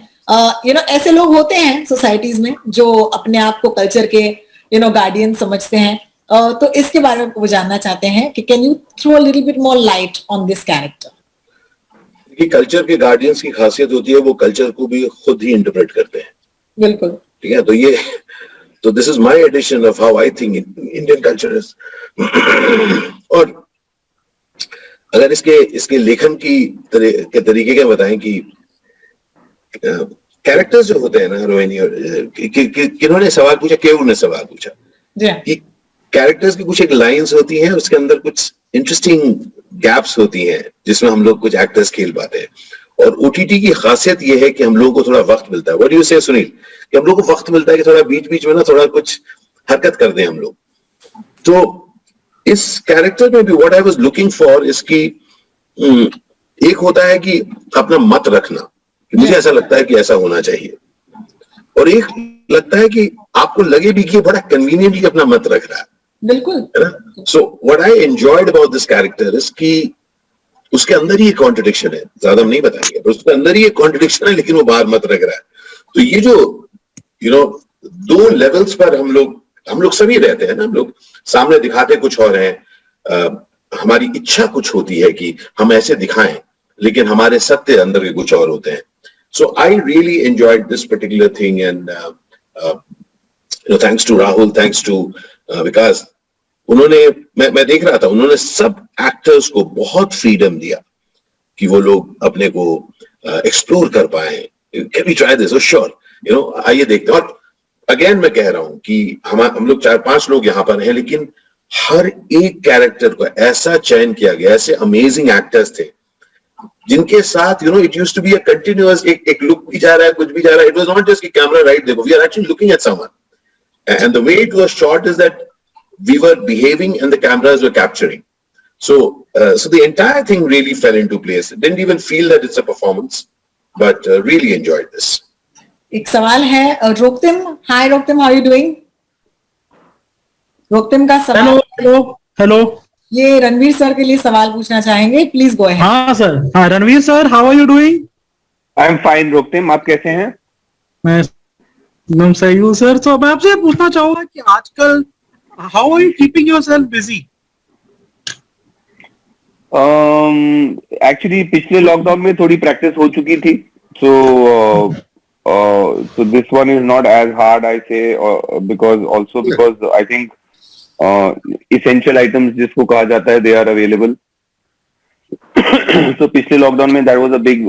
ऐसे लोग होते हैं सोसाइटीज में जो अपने आप को कल्चर के गार्डियन समझते हैं। तो इसके बारे में वो जानना चाहते हैं कि can you throw a little bit more light on this character? कि कल्चर के गार्डियंस की खासियत होती है वो कल्चर को भी खुद ही इंटरप्रेट करते हैं। बिल्कुल, ठीक है। So this is my edition of how I think Indian culture is. और अगर इसके लेखन के तरीके क्या बताएं कि कैरेक्टर्स जो होते हैं ना रोहिणी और किन्होंने सवाल पूछा, केवल ने सवाल पूछा कि कैरेक्टर्स की कुछ एक लाइंस होती हैं, उसके अंदर कुछ इंटरेस्टिंग गैप्स होती हैं जिसमें हम लोग कुछ एक्टर्स खेल पाते हैं. और ओटीटी की खासियत ये है कि हम लोगों को थोड़ा वक्त मिलता है. व्हाट डू यू से सुनील, कि हम लोग को वक्त मिलता है कि थोड़ा बीच बीच में ना थोड़ा कुछ हरकत कर दें हम लोग. तो इस कैरेक्टर में भी what I was looking for इसकी एक होता है कि अपना मत रखना कि मुझे ऐसा लगता है कि ऐसा होना चाहिए, और एक लगता है कि आपको लगे भी कि बड़ा कन्वीनियंटली अपना मत रख रहा है. बिल्कुल. So what I enjoyed about this character is कि उसके अंदर ही एक कॉन्ट्रडिक्शन है, ज्यादा हम नहीं बताएंगे, पर उसके अंदर ही एक कॉन्ट्रडिक्शन है, लेकिन वो बाहर मत रख रहा है. तो ये जो दो लेवल्स पर हम लोग सभी रहते हैं ना, हम लोग सामने दिखाते कुछ और हैं, हमारी इच्छा कुछ होती है कि हम ऐसे दिखाएं, लेकिन हमारे सत्य अंदर के कुछ और होते हैं. So I really enjoyed this particular thing and thanks to Rahul, thanks to Vikas. उन्होंने मैं देख रहा था, उन्होंने सब एक्टर्स को बहुत फ्रीडम दिया कि वो लोग अपने को एक्सप्लोर कर पाए. Can we try this? Sure, आइए देखते हैं. और अगेन मैं कह रहा हूं कि हम लोग 4-5 लोग यहाँ पर हैं, लेकिन हर एक कैरेक्टर को ऐसा चयन किया गया, ऐसे अमेजिंग एक्टर्स थे जिनके साथ it used to be a continuous, एक लुक भी जा रहा है, कुछ भी जा रहा है. इट वाज नॉट जस्ट कि कैमरा राइट देखो, we are actually looking at someone and the way it was shot is that we were behaving and the cameras were capturing. So the entire thing really fell into place. Didn't even feel that it's a performance, but really enjoyed this. एक सवाल है रोक्तिम. हाय रोक्तिम, how are you doing? रोक्तिम का सवाल. Hello. ये Ranveer sir के लिए सवाल पूछना चाहेंगे, प्लीज गो अहेड. हाँ सर. हाँ Ranveer sir, how are you doing? I am fine Roktim, आप कैसे हैं? मैं एकदम सही हूँ सर. तो मैं आपसे पूछना चाहूंगा कि आजकल how are you keeping yourself busy? Actually पिछले लॉकडाउन में थोड़ी प्रैक्टिस हो चुकी थी, so this one is not as hard I say, because I think essential items जिसको कहा जाता है they are available. So पिछले लॉकडाउन में that was a big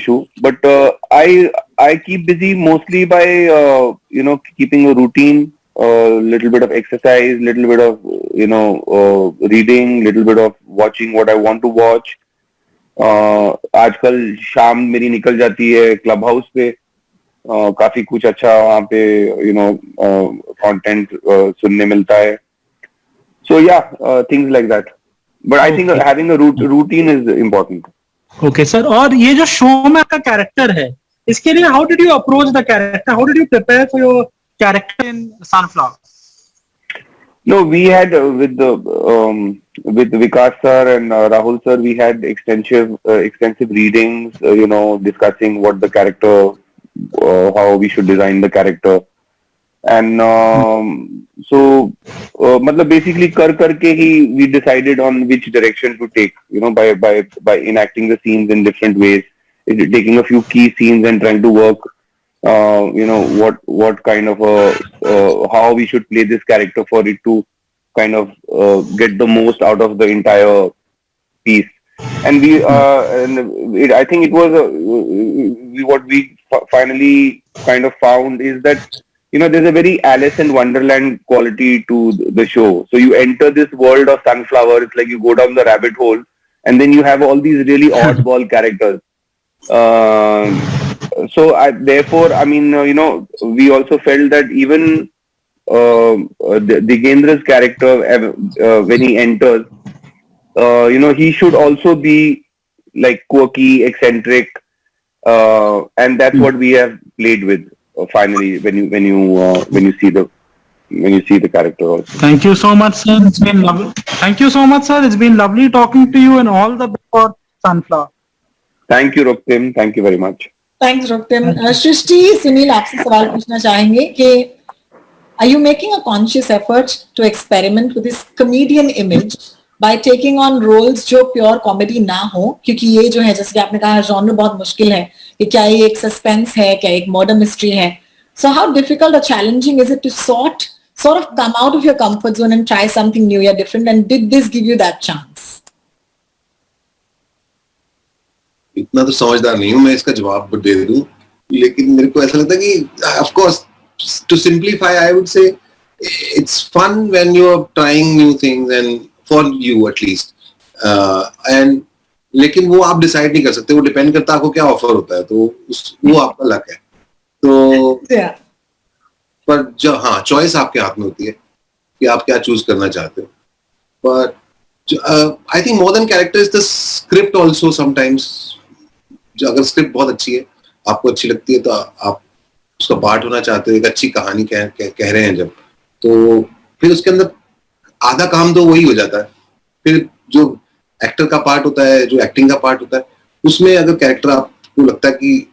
issue, but I keep busy mostly by keeping a routine. Little bit of exercise, little bit of reading, little bit of watching what I want to watch. आजकल शाम मेरी निकल जाती है club house पे, काफी कुछ अच्छा वहाँ पे कंटेंट सुनने मिलता है. So yeah, things like that. But I think having a routine is important. Okay sir. और ये जो शो में आपका कैरेक्टर है, इसके लिए how did you approach the character? How did you prepare for your character in Sunflower? No, we had with Vikas sir and Rahul sir, we had extensive readings, discussing what the character, how we should design the character, and so मतलब basically करके ही we decided on which direction to take, by enacting the scenes in different ways, taking a few key scenes and trying to work. What kind of how we should play this character for it to kind of get the most out of the entire piece. And I think it was what we finally kind of found is that there's a very Alice in Wonderland quality to the show. So you enter this world of Sunflower, it's like you go down the rabbit hole, and then you have all these really oddball characters. So therefore, I mean, we also felt that even Digendra's character, when he enters, he should also be like quirky, eccentric, and that's what we have played with. Finally, when you see the character also. Thank you so much, sir. It's been lovely. Thank you so much, sir. It's been lovely talking to you, and all the best for Sunflower. Thank you, Ruktim. Thank you very much. Thanks Roktim. Srishti, Sunil आपसे सवाल पूछना चाहेंगे कि are you making a conscious effort to experiment with this comedian image by taking on roles जो pure comedy ना हो, क्योंकि ये जो है जैसे कि आपने कहा जॉनर बहुत मुश्किल है कि क्या ये एक सस्पेंस है, क्या एक मर्डर मिस्ट्री है. So how difficult or challenging is it to sort of come out of your comfort zone and try something new or different? And did this give you that chance? इतना तो समझदार नहीं हूँ मैं इसका जवाब दे दूं, लेकिन मेरे को ऐसा लगता है कि of course to simplify I would say it's fun when you're trying new things and for you at least and लेकिन वो आप डिसाइड नहीं कर सकते, वो डिपेंड करता है आपको क्या ऑफर होता है, तो वो आपका लक है, तो पर जो हाँ चॉइस आपके हाथ में होती है कि आप क्या चूज करना चाहते हो, पर I think more than character is the script also sometimes. अगर स्क्रिप्ट बहुत अच्छी है, आपको अच्छी लगती है, तो आप उसका पार्ट होना चाहते हो, एक अच्छी कहानी कह रहे हैं जब, तो फिर उसके अंदर आधा काम तो वही हो जाता है। फिर जो एक्टर का पार्ट होता है, जो एक्टिंग का पार्ट होता है, उसमें अगर कैरेक्टर आपको लगता है कि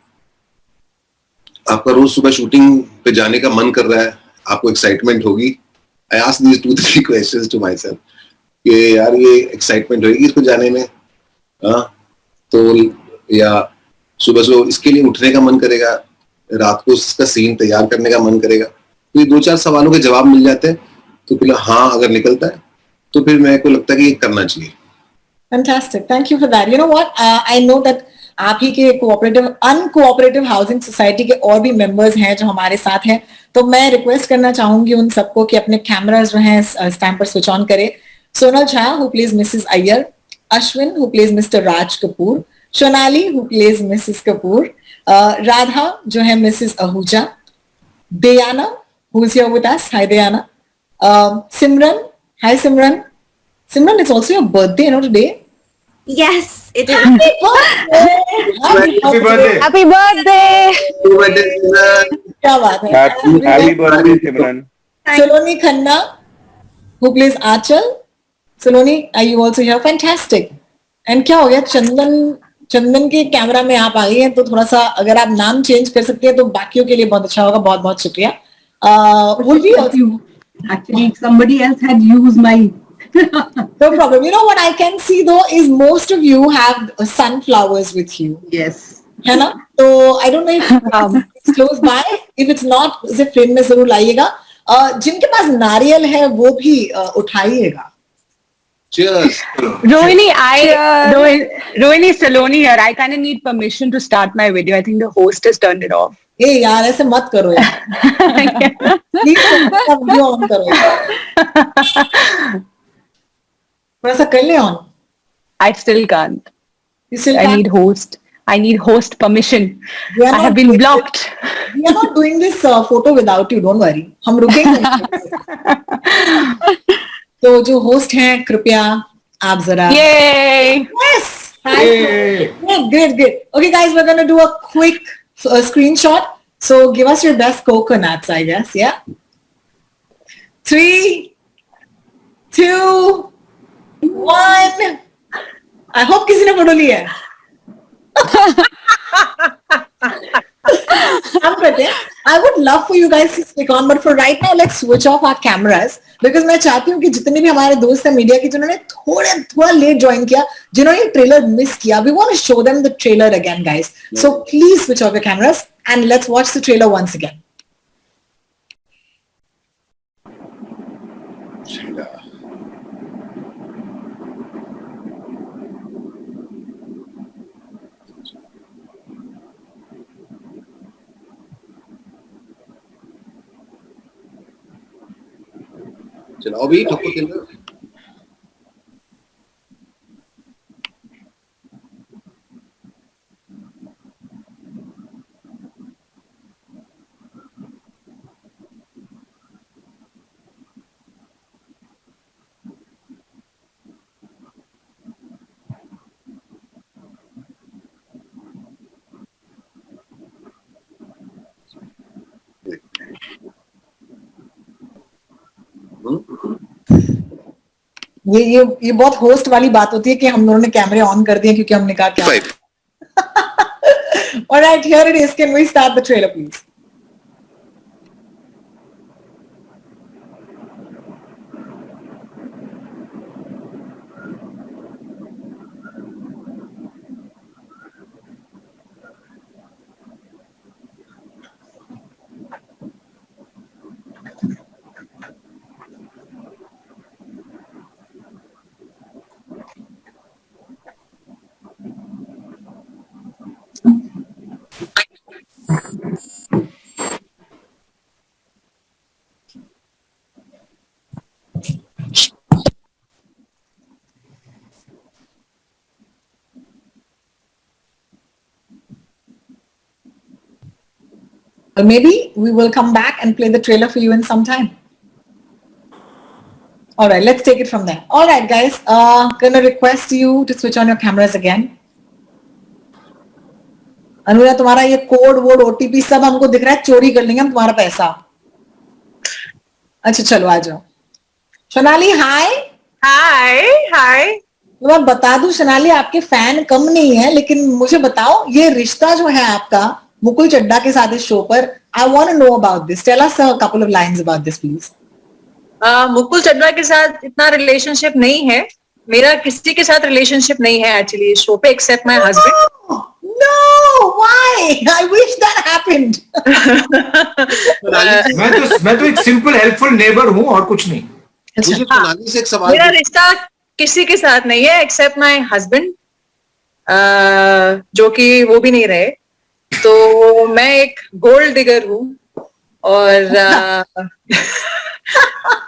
आपका रोज सुबह शूटिंग पे जाने का मन कर रहा है, आपको एक्साइटमेंट होगी, I ask these 2-3 questions to myself कि यार ये एक्साइटमेंट होगी इसको जाने में, हाँ, तो या सुबह सुबह इसके लिए उठने का मन करेगा, रात को इसका सीन तैयार करने का मन करेगा, तो ये 2-4 सवालों के जवाब मिल जाते हैं, तो फिर हाँ अगर निकलता है तो फिर मेरे को लगता है कि ये करना चाहिए। Fantastic. Thank you for that. You know what? I know that आप ही के अनकोऑपरेटिव हाउसिंग सोसाइटी के और भी मेंबर्स हैं जो हमारे साथ हैं, तो मैं रिक्वेस्ट करना चाहूंगी उन सबको कि अपने कैमरास जो हैं इस टाइम पर स्विच ऑन करें। Sonal Jha who plays Mrs Iyer, Ashwin who plays mister Raj Kapoor, Sonali who plays Mrs Kapoor, Radha जो है Mrs Ahuja, Diana who is here with us. Hi Diana. Simran. Hi Simran. Simran, it's also your birthday, you know, today. Yes, it is. Happy birthday! Happy birthday! Happy birthday! क्या बात है? Happy birthday, Simran. Saloni Khanna, who plays Achal. Saloni, are you also here? Fantastic. And क्या हो गया? चंदन के camera में आप आ गई हैं, तो थोड़ा सा अगर आप नाम चेंज कर सकते हैं तो बाकियों के लिए बहुत अच्छा होगा। बहुत बहुत शुक्रिया। Would we also... Actually, somebody else had used my. No problem. You know what I can see though is most of you have sunflowers with you. Yes. है ना? तो I don't know if it's close by. If it's not, इसे frame में जरूर लाइएगा। जिनके पास नारियल है वो भी उठाइएगा। Cheers. Rohini, Rohini Saloni here. I kind of need permission to start my video. I think the host has turned it off. ए यार ऐसे मत करो यार। प्लीज वीडियो ऑन करो यार। थोड़ा सा कर ले on. I still can't. You still I can't? need host. I need host permission. We are I not have been doing blocked. We are not doing this photo without you. Don't worry. हम रुकेंगे। तो जो host हैं कृपया आप जरा। Yay! Yes. Yay. Great. Okay, guys, we're gonna do a quick screenshot. So give us your best coconuts, I guess. Yeah. 3, 2, 1. I hope किसी ने फोटो लिया है। I would love for you guys to stick on, but for right now, let's switch off our cameras because मैं चाहती हूँ कि जितने भी हमारे दोस्त हैं मीडिया के जिन्होंने थोड़ा लेट ज्वाइन किया, जिन्होंने ट्रेलर मिस किया, we want to show them the trailer again, guys. So please switch off your cameras and let's watch the trailer once again. चलो अभी ठोको खेल रहे हो? ये बहुत होस्ट वाली बात होती है कि हम दोनों ने कैमरे ऑन कर दिए क्योंकि हमने कहा क्या। Alright, here it is. Can we start the trailer, please? maybe we will come back and play the trailer for you in some time. All right, let's take it from there. All right, guys, gonna request you to switch on your cameras again. Anuya, तुम्हारा ये code वोड OTP सब हमको दिख रहा है, चोरी कर लेंगे हम तुम्हारा पैसा. अच्छा चलो आ जाओ. सोनाली हाय. Hi. तो मैं बता दूं सोनाली, आपके फैन कम नहीं है, लेकिन मुझे बताओ ये रिश्ता जो है आपका मुकुल चड्ढा के साथ इस शो पर, I want to know about this. Tell us a couple of lines about this please. Mukul Chadha के साथ इतना रिलेशनशिप नहीं है. मेरा किसी के साथ रिलेशनशिप नहीं है एक्चुअली इस शो पे, except my husband. No, why? I wish that happened. मैं तो एक सिंपल हेल्पफुल नेबर हूँ और कुछ नहीं. मुझे सोनाली से एक सवाल. मेरा रिश्ता किसी के साथ नहीं है एक्सेप्ट माय हस्बैंड, जो कि वो भी नहीं रहे. तो मैं एक गोल्ड डिगर हूँ और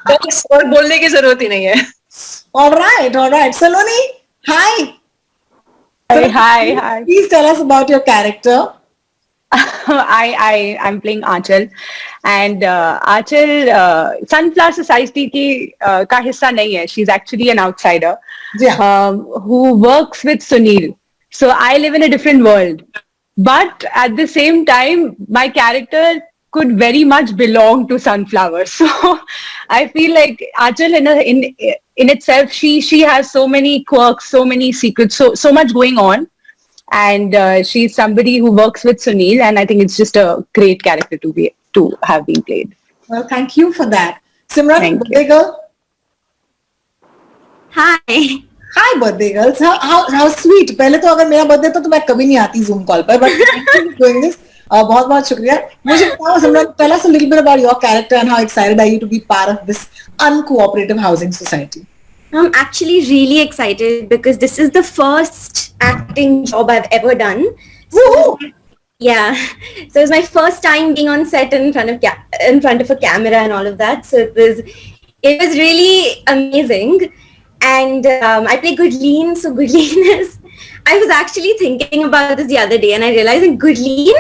बस और बोलने की जरूरत ही नहीं है. All right. Saloni, hi. Hi. Please tell us about your character. I'm playing Aanchal, and Aanchal Sunflower Society की का हिस्सा नहीं है. She's actually an outsider who works with Sunil. So I live in a different world, but at the same time, my character could very much belong to Sunflower. So I feel like Aanchal in itself, she has so many quirks, so many secrets, so much going on. And she's somebody who works with Sunil, and I think it's just a great character to have been played. Well, thank you for that. Simran, Thank birthday girl. Hi. Birthday girls. How sweet. पहले तो अगर मेरा birthday तो मैं कभी नहीं आती Zoom call पर, but thank you for doing this. बहुत शुक्रिया. मुझे बताओ Simran, tell us a little bit about your character and how excited are you to be part of this uncooperative housing society? I'm actually really excited because this is the first acting job I've ever done. So, yeah. So it's my first time being on set in front of a camera and all of that. So it was really amazing. And I play Gurleen. So Gurleen is, I was actually thinking about this the other day, and I realized that Gurleen,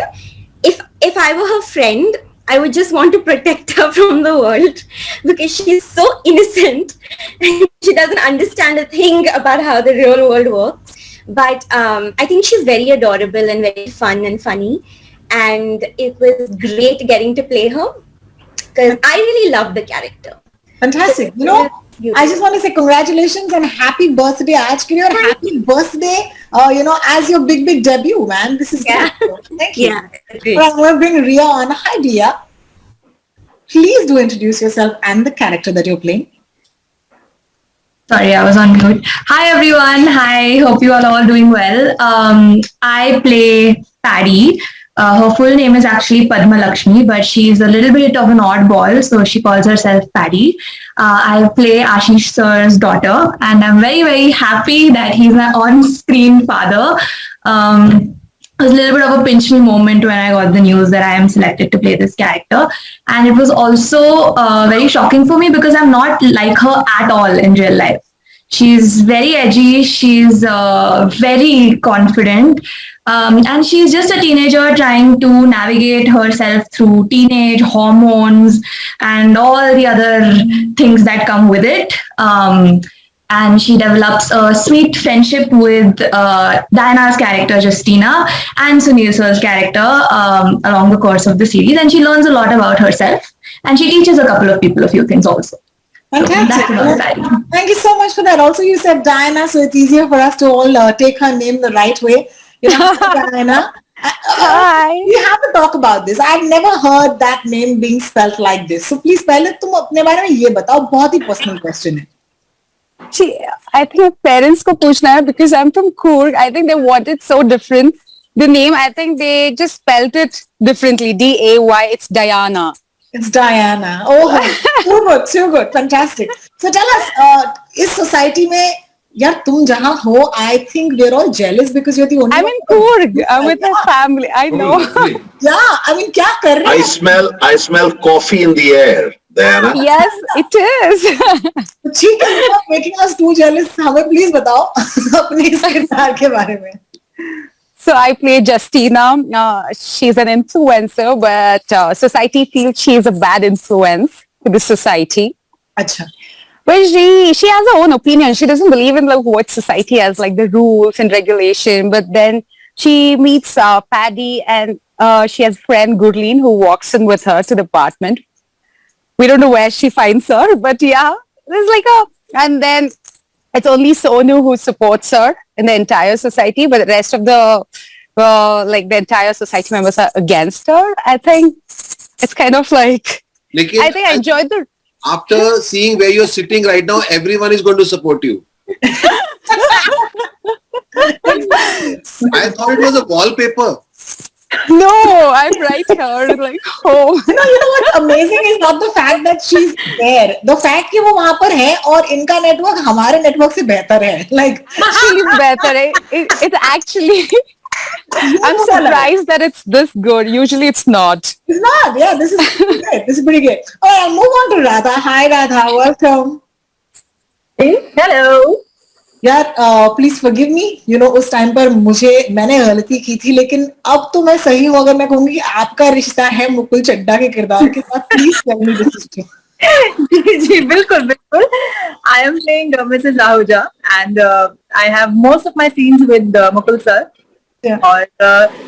if I were her friend, I would just want to protect her from the world because she is so innocent and she doesn't understand a thing about how the real world works. But I think she's very adorable and very fun and funny. And it was great getting to play her because I really love the character. Fantastic. So, I just want to say congratulations and happy birthday, Aaj ke liye, aur happy birthday, as your big debut, man. This is great. Thank you. Yeah, well, I'm going to bring Ria on. Hi, Ria. Please do introduce yourself and the character that you're playing. Sorry, I was on mute. Hi, everyone. Hi, hope you all doing well. I play Paddy. Her full name is actually Padma Lakshmi, but she's a little bit of an oddball, so she calls herself Paddy. I play Ashish sir's daughter, and I'm very, very happy that he's my on-screen father. It was a little bit of a pinch me moment when I got the news that I am selected to play this character. And it was also very shocking for me because I'm not like her at all in real life. She's very edgy, she's very confident, and she's just a teenager trying to navigate herself through teenage hormones and all the other things that come with it. And she develops a sweet friendship with Diana's character, Justina, and Sunil sir's character along the course of the series. And she learns a lot about herself. And she teaches a couple of people a few things also. Fantastic. So thank you so much for that. Also, you said Diana, so it's easier for us to all take her name the right way. Diana. Hi. We have to talk about this. I've never heard that name being spelled like this. So please, पहले तुम अपने बारे में ये बताओ. बहुत ही personal question है. See, I think parents को पूछना है because I'm from Coorg. I think they want it so different. The name, I think they just spelled it differently. D-A-Y. It's Diana. It's Diana. Oh, too good. Fantastic. So tell us, इस society में यार तुम जहाँ हो, I think we're all jealous because you're the only. I'm in Coorg. I'm with my family. I know. Yeah, I mean, क्या कर रहे हैं? I smell coffee in the air. Diana? Yes, it is. ठीक है, you're making us too jealous. हमें please बताओ अपने इस किरदार के बारे में. So I play Justina. She's an influencer, but society feels she is a bad influence to the society. Acha. But she has her own opinion. She doesn't believe in like what society has, like the rules and regulation. But then she meets Paddy, and she has a friend Gurleen who walks in with her to the apartment. We don't know where she finds her, but yeah, there's like and then it's only Sonu who supports her in the entire society, but the rest of the like the entire society members are against her. I think it's kind of like, I think I enjoyed the. After seeing where you're sitting right now, everyone is going to support you. I thought it was a wallpaper. No, I'm right here, like home. No, you know what's amazing is not the fact that she's there. The fact कि वो वहाँ पर है और इनका network हमारे network से बेहतर है. Like actually better. It's actually. I'm surprised that it's this good. Usually it's not. It's not. Yeah, this is pretty good. This is pretty good. Oh, I'll move on to Radha. Hi, Radha. Welcome. Hello. यार please forgive me, you know उस time पर मैंने गलती की थी, लेकिन अब तो मैं सही हूँ अगर मैं कहूंगी कि आपका रिश्ता है मुकुल चड्ढा के किरदार के साथ. Please tell me this. जी बिल्कुल बिल्कुल. I am playing Mrs. Ahuja and I have most of my scenes with Mukul sir. और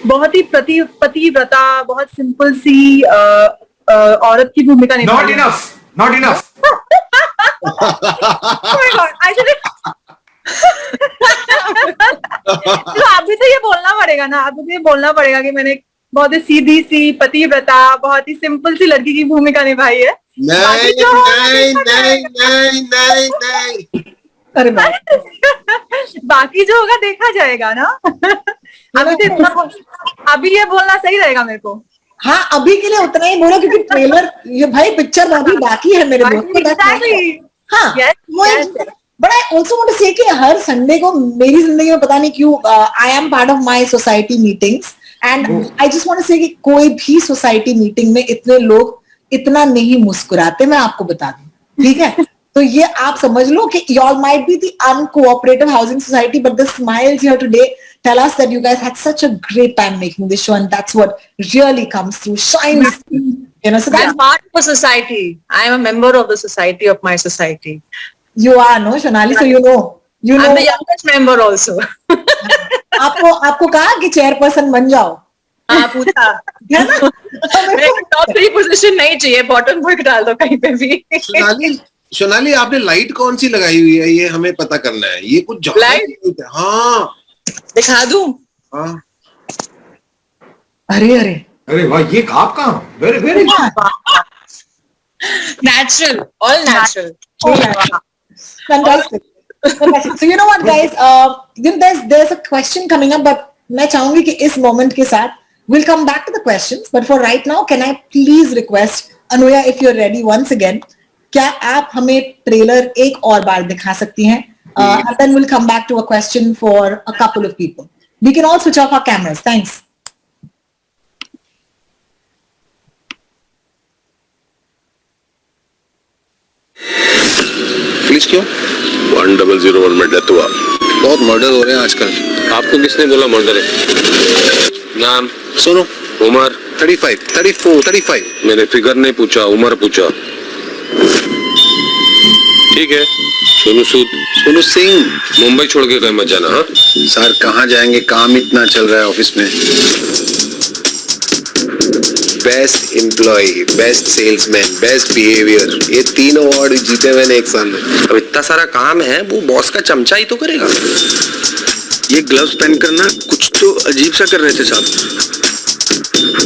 बहुत ही पतिव्रता, बहुत सिंपल सी औरत की भूमिका निभाई. Not enough. Oh my God, I shouldn't. तो अभी तो ये बोलना पड़ेगा ना, अभी तो ये बोलना पड़ेगा कि मैंने बहुत ही सीधी सी पतिव्रता, बहुत ही सिंपल सी लड़की की भूमिका निभाई है. नहीं. अरे बाकी जो होगा देखा जाएगा ना. अभी ये बोलना सही रहेगा मेरे को. हाँ, अभी के लिए उतना ही बोलो क्योंकि ट्रेलर ये भाई पिक्चर अभी बाकी है मेरे दोस्त. हाँ, but I also want to say कि हर संडे को मेरी जिंदगी में पता नहीं क्यों I am part of my society meetings and I just want to say कि कोई भी सोसाइटी मीटिंग में इतने लोग इतना नहीं मुस्कुराते, मैं आपको बता दूं. ठीक है, तो ये आप समझ लो कि y'all might be the uncooperative housing society, but the smiles here today tell us that you guys had such a great time making this show, and that's what really comes through, shines. You know, so I'm part of a society. I am a member of the society of my society. You are, no, Shonali, so you know. I'm the youngest member also. आपको कहा कि chairperson बन जाओ. हाँ, पूछा है ना. मेरे को टॉप 3 पोजीशन नहीं चाहिए, बॉटम पर डाल दो कहीं पे भी. सोनाली, आपने लाइट कौन सी लगाई हुई है, ये हमें पता करना है. ये कुछ लाइट. हाँ, दिखा दूं. हाँ. अरे वाह, ये आप कहाँ? Very natural, all natural. Fantastic. So you know what, guys? There's a question coming up, but मैं चाहूंगी कि इस moment के साथ we'll come back to the questions. But for right now, can I please request Anuya, if you're ready once again, क्या आप हमें trailer एक और बार दिखा सकती हैं? And then we'll come back to a question for a couple of people. We can all switch off our cameras. Thanks. Police क्यों? 1001 में डेथ हुआ. बहुत मर्डर हो रहे हैं आजकल. आपको किसने बोला मर्डर है? नाम? सुनो. उम्र? 35, 34, 35. मैंने फिगर नहीं पूछा, उम्र पूछा. ठीक है. सोनू सूद. सोनू सिंह. मुंबई छोड़ के कहीं मत जाना. हाँ सर, कहाँ जाएंगे, काम इतना चल रहा है ऑफिस में. Best employ, best salesman, best behaviour, ये 3 अवार्ड जीते मैंने एक साल में. अब इतना सारा काम है, वो बॉस का चमचा ही तो करेगा. ये ग्लव्स पहन करना कुछ तो अजीब सा कर रहे थे साहब.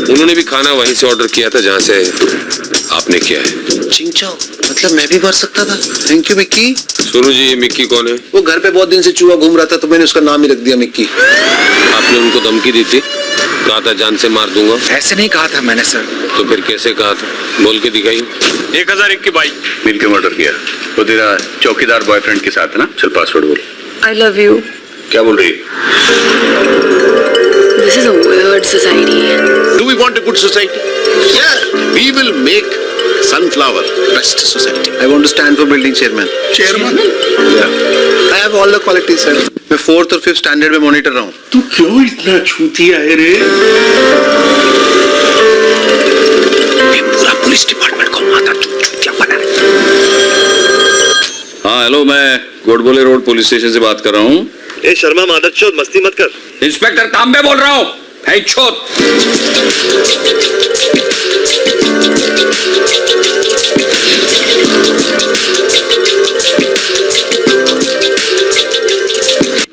उन्होंने भी खाना वहीं से ऑर्डर किया था जहाँ से आपने किया है. चिंचाओ, मतलब मैं भी भर सकता था. Thank you Mickey. Sonu ji, ये मिक्की कौन है? वो घर पे बहुत दिन से चूहा घूम रहा था तो मैंने उसका नाम ही रख दिया मिक्की. आपने उनको धमकी दी थी, कहा था जान से मार दूंगा. ऐसे नहीं कहा था मैंने सर. तो फिर कैसे कहा था? बोल के दिखाई. 1001 की बाइक. मिल के मर्डर किया. वो तेरा चौकीदार बॉयफ्रेंड के साथ है ना? चल पासवर्ड बोल. I love you. क्या बोल रही है? This is a weird society. Do we want a good society? Yeah, we will make Sunflower Best Society. I want to stand for building chairman. Chairman? Yeah. I have all the qualities, sir. मैं 4th और 5th standard में monitor रहा हूँ. तू क्यों इतना छूतिया है रे? ये पूरा पुलिस डिपार्टमेंट को माता छूतिया बना है. हाँ हेलो, मैं गोडबोले रोड पुलिस स्टेशन से बात कर रहा हूँ. ए शर्मा मादरचोद, मस्ती मत कर. इंस्पेक्टर काम में बोल रहा हूँ. है छोट.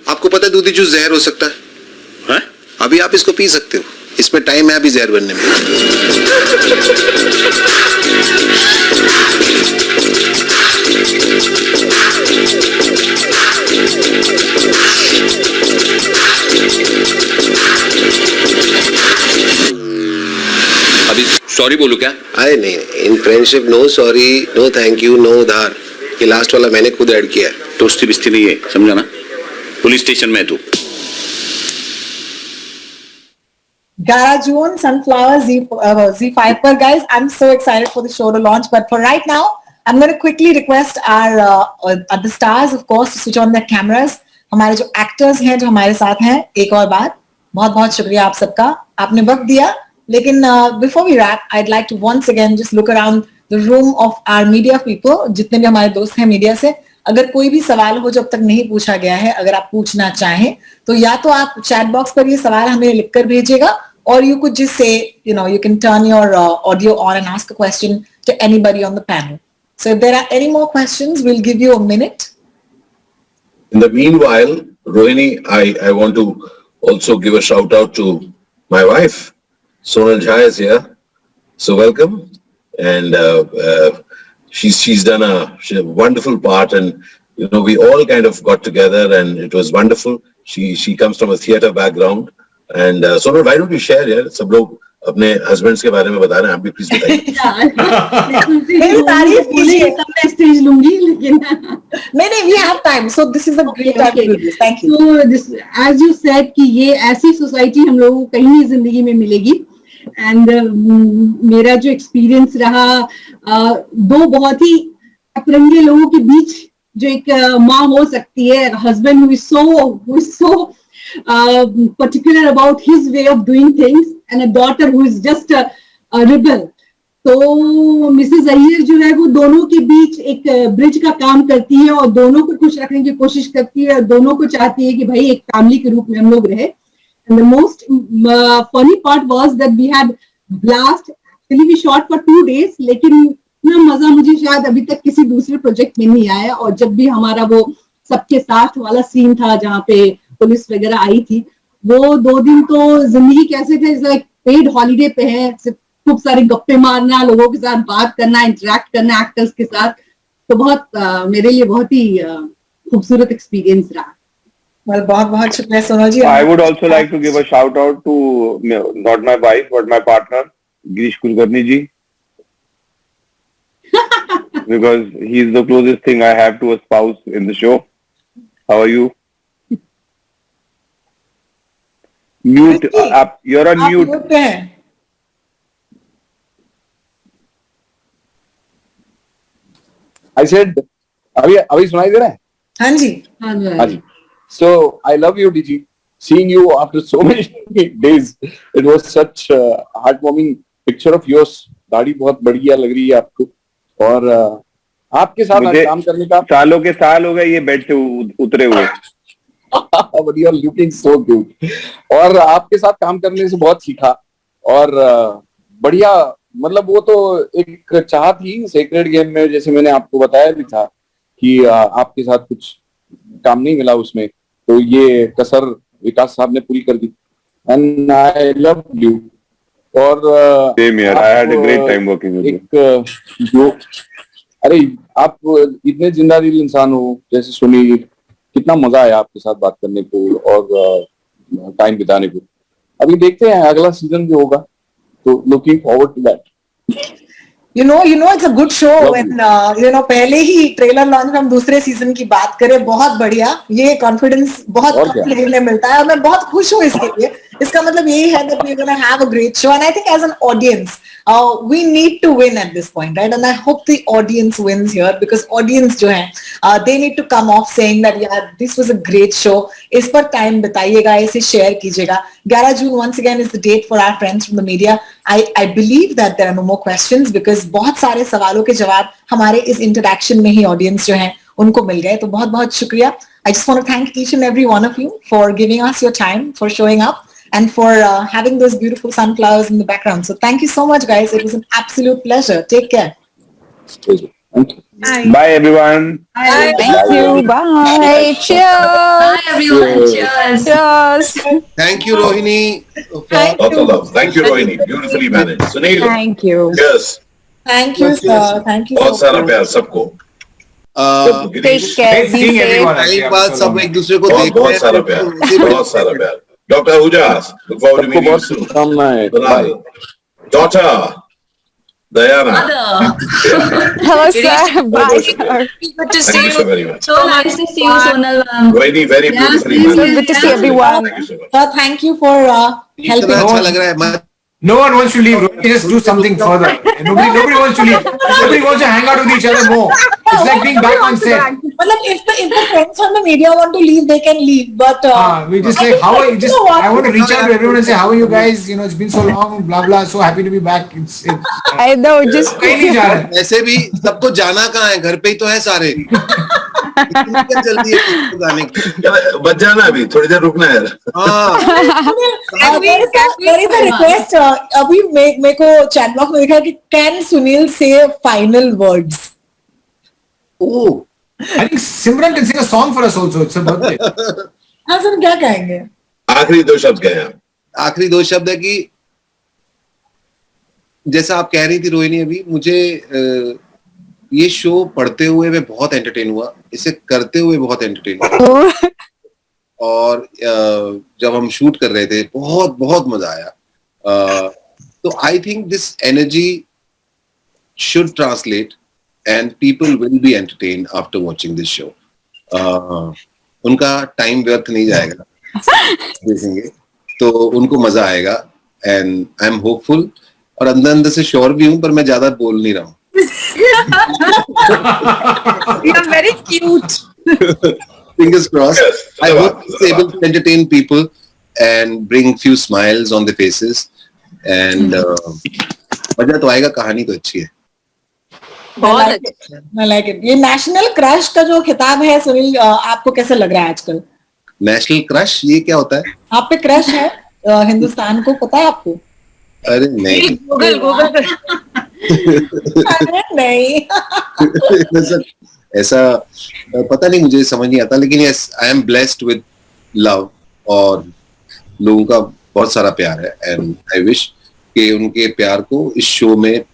आपको पता है दूधी जूस जहर हो सकता है? हैं? अभी आप इसको पी सकते हो. इसमें टाइम है अभी जहर बनने में. अभी सॉरी बोलूं क्या? अरे नहीं, in friendship no sorry, no thank you, no उधार. ये लास्ट वाला मैंने खुद ऐड किया है. दोस्ती बिस्ती नहीं है, समझा ना? पुलिस स्टेशन में तू. Gara June, Sunflower, Z5 पर guys. I'm so excited for the show to launch. But for right now, I'm going to quickly request our the stars, of course, to switch on their cameras. हमारे जो actors हैं, जो हमारे साथ हैं, एक और बार बहुत बहुत शुक्रिया आप सबका. आपने वक्त दिया. लेकिन before we wrap, I'd like to once again just look around the room of our media people. जितने भी हमारे दोस्त हैं मीडिया से, अगर कोई भी सवाल हो जो अब तक नहीं पूछा गया है, अगर आप पूछना चाहें, तो या तो आप चैट बॉक्स पर ये सवाल हमें लिखकर भेजिएगा, or you could just say, you can turn your audio on and ask a question to anybody on the panel. So if there are any more questions, we'll give you a minute. In the meanwhile, Rohini, I want to also give a shout out to my wife. Sonal Jha is here. So welcome. And she's done a wonderful part, and we all kind of got together and it was wonderful. She comes from a theater background. And Sonal, why don't you share यार? सब लोग अपने husbands के बारे में बता रहे हैं, आप भी please बताइए. मेरी तारीफ कीजिए. मैं स्टेज लूंगी लेकिन नहीं, we have time. So this is a great time to do this. Thank you. So this, as you said, कि ये ऐसी सोसाइटी हम लोगों को कहीं नहीं जिंदगी में मिलेगी. एंड मेरा जो एक्सपीरियंस रहा, दो बहुत ही अपरंगे लोगों के बीच जो एक माँ हो सकती है, husband who is so particular about his way of doing things, and a daughter who is just a rebel. तो मिसेस अय्यर जो है वो दोनों के बीच एक ब्रिज का काम करती है और दोनों को खुश रखने की कोशिश करती है और दोनों को चाहती है कि भाई एक फैमिली के रूप में हम लोग रहे. And the most funny part was that we had blast. Actually we shot for 2 days, लेकिन इतना मजा मुझे शायद अभी तक किसी दूसरे प्रोजेक्ट में नहीं आया. और जब भी हमारा वो सबके साथ वाला सीन था जहाँ पे पुलिस वगैरह आई थी, वो 2 दिन तो जिंदगी कैसे थे, लाइक पेड हॉलीडे पे है. खूब सारे गप्पे मारना, लोगों के साथ बात करना, इंटरेक्ट करना एक्टर्स के साथ. तो बहुत मेरे लिए बहुत ही खूबसूरत एक्सपीरियंस रहा. Well, बहुत शुक्रिया सोनल जी. I would also like to give a shout out to not my wife but my partner Girish Kulkarni ji, because he is the closest thing I have to a spouse in the show. How are you? Mute. You're on mute. I said, अभी सुनाई दे रहा है? हाँ जी. हाँ जी. So I love you, DG. Seeing you after so many days, it was such a heartwarming picture of yours. दाढ़ी बहुत बढ़िया लग रही है आपको, और आपके साथ काम करने का सालों के साल हो गए ये बेड से उतरे हुए. But you are looking so good. और आपके साथ काम करने से बहुत सीखा, और बढ़िया, मतलब वो तो एक चाह थी सेक्रेड गेम में, जैसे मैंने आपको बताया भी था कि आपके साथ कुछ काम नहीं मिला उसमें, तो ये कसर विकास साहब ने पूरी कर दी. And I love you. और same here, I had a great time working with you. जो अरे आप इतने जिंदा दिल इंसान हो जैसे सुनील, कितना मजा आया आपके साथ बात करने को और टाइम बिताने को. अभी देखते हैं अगला सीजन जो होगा, तो looking forward to that. You know, it's a good show when, पहले ही ट्रेलर लॉन्च में हम दूसरे सीजन की बात करें. बहुत बढ़िया, ये कॉन्फिडेंस बहुत कम में मिलता है और मैं बहुत खुश हूँ इसके लिए. इसका मतलब यही है that we're going to have a great show, and I think as an audience we need to win at this point, right? And I hope the audience wins here, because audience जो है they need to come off saying that yeah, this was a great show. इस पर time बताइएगा, इसे share कीजिएगा. 11 June once again is the date for our friends from the media. I believe that there are no more questions, because बहुत सारे सवालों के जवाब हमारे इस इंटरेक्शन में ही ऑडियंस जो है उनको मिल गए. तो बहुत बहुत शुक्रिया. I just want to thank each and every one of you for giving us your time, for showing up, and for having those beautiful sunflowers in the background. So thank you so much, guys. It was an absolute pleasure. Take care. Bye everyone. Thank you. Bye. Cheers. Bye everyone. Cheers. Cheers. Thank you, Rohini. Lots of love. Thank you, Rohini. Beautifully managed. Sunil. Thank you. Yes. Thank you, sir. Thank you. बहुत सारा प्यार सबको. Take care. Be Seeing safe. everyone. कई बार सब एक दूसरे को देख बहुत सारा प्यार. बहुत सारा प्यार. Dr. Hujas. Look forward to सबको meeting you बहुत soon. शुभकामनाएं. Bye. Daughter. Diana. Hello, sir. Bye, sir. Good to Thank you so very much. So nice to see you, Sonal ma'am. Very, very beautifully please. managed. Good to see everyone. Thank you so much. Sir, thank you for helping. इतना अच्छा लग रहा है. No one wants to leave. Rohini, just do something further. Nobody wants to leave. Nobody wants to hang out with each other more. It's like being back on set. Matlab, if the friends from the media want to leave, they can leave. But We just like, how are you? Just, I want to reach out to everyone and say, how are you guys? You know, it's been so long, blah blah. So happy to be back. It's I know. Just कहीं नहीं जा रहे. ऐसे भी सबको जाना कहाँ है, घर पे ही तो है सारे. इतनी क्या जल्दी है किसको जाने की? बच जाना अभी, थोड़ी देर रुकना है. हाँ. there is a request. अभी मेरे को chat box में लिखा कि can Sunil say final words? Oh. I think Simran can sing a song for us also. It's a birthday. हाँ सर, क्या कहेंगे? आखिरी दो शब्द कहे आप. आखिरी दो शब्द है कि जैसा आप कह रही थी रोहिणी अभी, मुझे ये शो पढ़ते हुए मैं बहुत एंटरटेन हुआ, इसे करते हुए बहुत एंटरटेन हुआ, और जब हम शूट कर रहे थे बहुत बहुत मजा आया. तो I think this energy should translate and people will be entertained after watching this show. उनका टाइम व्यर्थ नहीं जाएगा देखेंगे तो उनको मजा आएगा. एंड आई एम होपफुल, और अंदर अंदर से श्योर भी हूं, पर मैं ज्यादा बोल नहीं रहा हूँ. You are very cute. Fingers crossed. I hope it's able to entertain people and bring few smiles on their faces. And मजा तो आएगा, कहानी तो अच्छी है. बहुत अच्छा. I like it. ये नेशनल क्रश का जो खिताब है सुनील, आपको कैसा लग रहा है आजकल? नेशनल क्रश ये क्या होता है? आप पे क्रश है हिंदुस्तान को, पता है आपको? अरे नहीं. Google. अरे नहीं. ऐसा पता नहीं, मुझे समझ नहीं आता, लेकिन yes I am blessed with love, और लोगों का बहुत सारा प्यार है. एंड आई विश कि उनके प्यार को इस शो में,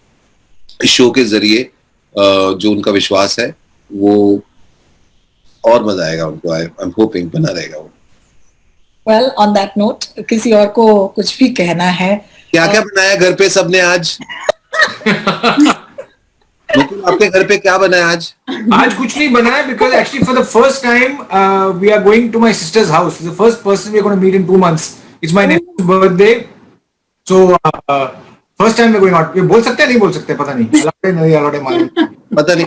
इस शो के जरिए जो उनका विश्वास है वो और मजा आएगा उनको. आई एम होपिंग बना रहेगा वो. Well, on that note, किसी और को कुछ भी कहना है? क्या क्या बनाया घर पे सबने आज? मुकुल, आपके घर पे क्या बना है आज? आज कुछ नहीं बना है, because actually for the first time we are going to my sister's house. The first person we are going to meet in 2 months. It's my nephew's birthday. So first time we are going out. ये बोल सकते हैं नहीं बोल सकते पता नहीं. पता नहीं.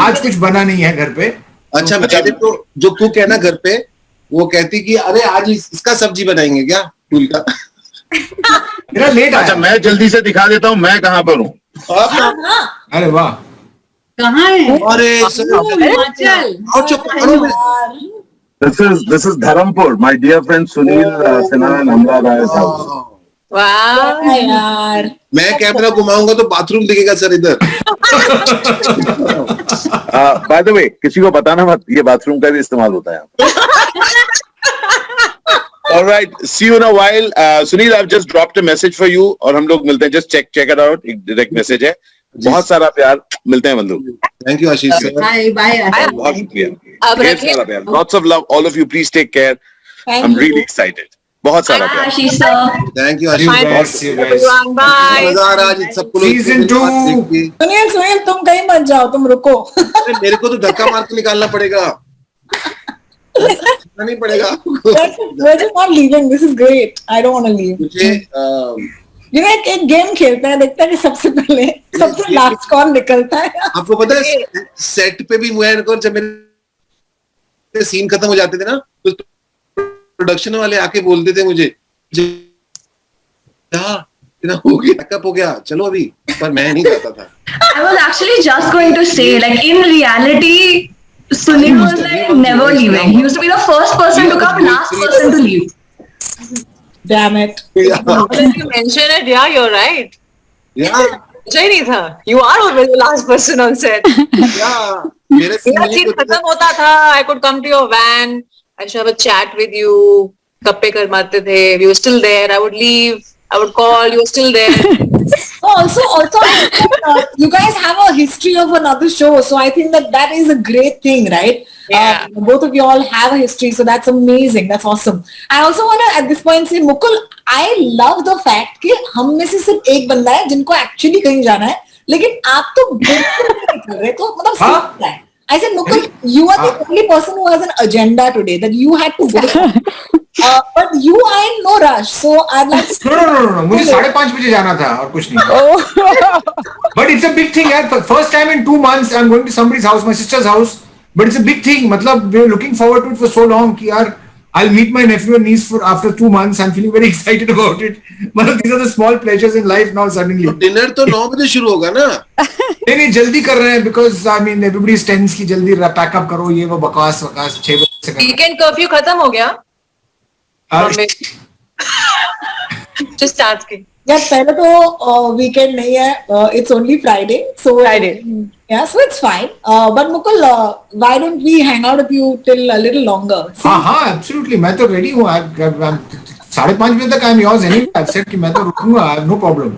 आज कुछ बना नहीं है घर पे. अच्छा, मेरे तो जो कुक है ना घर पे, वो कहती कि अरे आज इसका सब्जी बनाएंगे क्या, फूल का. मेरा लेट आया. अच्छा, मैं जल्दी से दिखा देता हूँ मैं कहाँ पर हूँ. अरे वाह. कहाँ है? अरे This is Dharampur. My dear friend Sunil Sinha and Amra Ray's house. वाह यार. मैं कैमरा घुमाऊंगा तो बाथरूम दिखेगा सर इधर. By the way, किसी को बताना मत, ये बाथरूम का भी इस्तेमाल होता है. All right, see you in a while. Sunil, I've just dropped a message for you, और हम लोग मिलते हैं. Just check it out. एक direct message है. बहुत सारा प्यार. मिलते हैं बंधु. Thank you Ashish sir. Bye. बहुत शुक्रिया. ढेर सारा प्यार. Lots of love. All of you, please take care. I'm really excited. बहुत सारा प्यार. Ashish sir. Thank you You Ashish. guys. Bye. मजा आ रहा है आज सबको. Season 2. सुनील तुम कहीं मत जाओ, तुम रुको. मेरे को तो धक्का मार के निकालना पड़ेगा. नहीं पड़ेगा आपको। We're just not leaving. This is great. I don't want to leave. मुझे You know, एक गेम खेलता है, देखता है कि सबसे लास्ट कौन निकलता है। आपको पता है सेट पे भी मुझे जब मेरे सीन खत्म हो जाते थे ना, तो प्रोडक्शन वाले आके बोलते थे मुझे हो गया, बैकअप हो गया, चलो अभी, पर मैं नहीं जाता था। I was actually just going to say, like in reality, Sunil was like never leaving. He used to be the first person to come, last person to leave. Damn it. Yeah. Now that you mention it, yeah, you're right. Yeah. मुझे नहीं था. You are always the last person on set. Yeah. मेरा scene खत्म होता था. I could come to your van. I should have a chat with you. गप्पे कर मारते थे. We were still there. I would leave. I would call. You were still there. Also, you guys have a history of another show, so I think that is a great thing, right? Yeah. Both of you all have a history, so that's amazing. That's awesome. I also want to at this point say, Mukul, I love the fact कि हम में से सिर्फ एक बंदा है जिनको actually कहीं जाना है, लेकिन आप तो बिल्कुल नहीं कर रहे, तो मतलब सिर्फ है. I said, Mukul, you are the only person who has an agenda today that you had to go. But you are in no rush, so I'd like to... No. मुझे 5:30 बजे जाना था और कुछ नहीं. But it's a big thing, यार. First time in 2 months, I'm going to somebody's house, my sister's house. But it's a big thing. मतलब we're looking forward to it for so long कि यार I'll meet my nephew and niece for after 2 months. I'm feeling very excited about it. मतलब these are the small pleasures in life now suddenly. Dinner तो 9 बजे शुरू होगा ना? नहीं जल्दी कर रहे हैं because I mean everybody tense की जल्दी पैक अप करो, ये वो बकवास 6 बजे से करना. Weekend curfew खत्म हो गया? Just asking. Yeah, पहले तो weekend नहीं है. It's only Friday. So Friday. Yeah, so it's fine. But Mukul, why don't we hang out with you till a little longer? हाँ, absolutely. मैं तो ready हूँ. 5:30 बजे तक I'm yours anyway. I've said कि मैं तो रुकूंगा. I have no problem.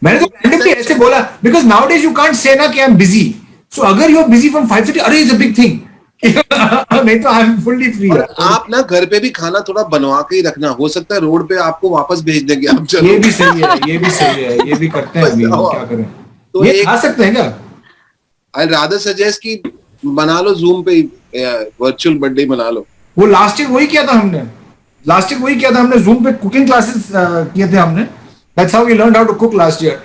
मैंने तो randomly ऐसे बोला because nowadays you can't say ना कि I'm busy. So अगर you're busy from 5:30, अरे it's a big thing. नहीं तो I'm fully free. आप ना घर पे भी खाना थोड़ा बनवा के ही रखना. हो सकता है रोड पे आपको वापस भेज देंगे. आप चलो. ये भी सही है. ये भी करते हैं अभी. क्या करें? तो ये खा सकते हैं क्या? I rather suggest कि बना लो Zoom पे वर्चुअल बर्थडे बना लो. वो लास्ट ईयर वही किया था हमने. Zoom पे कुकिंग क्लासेस किए थे हमने. That's how we learned how to cook last year.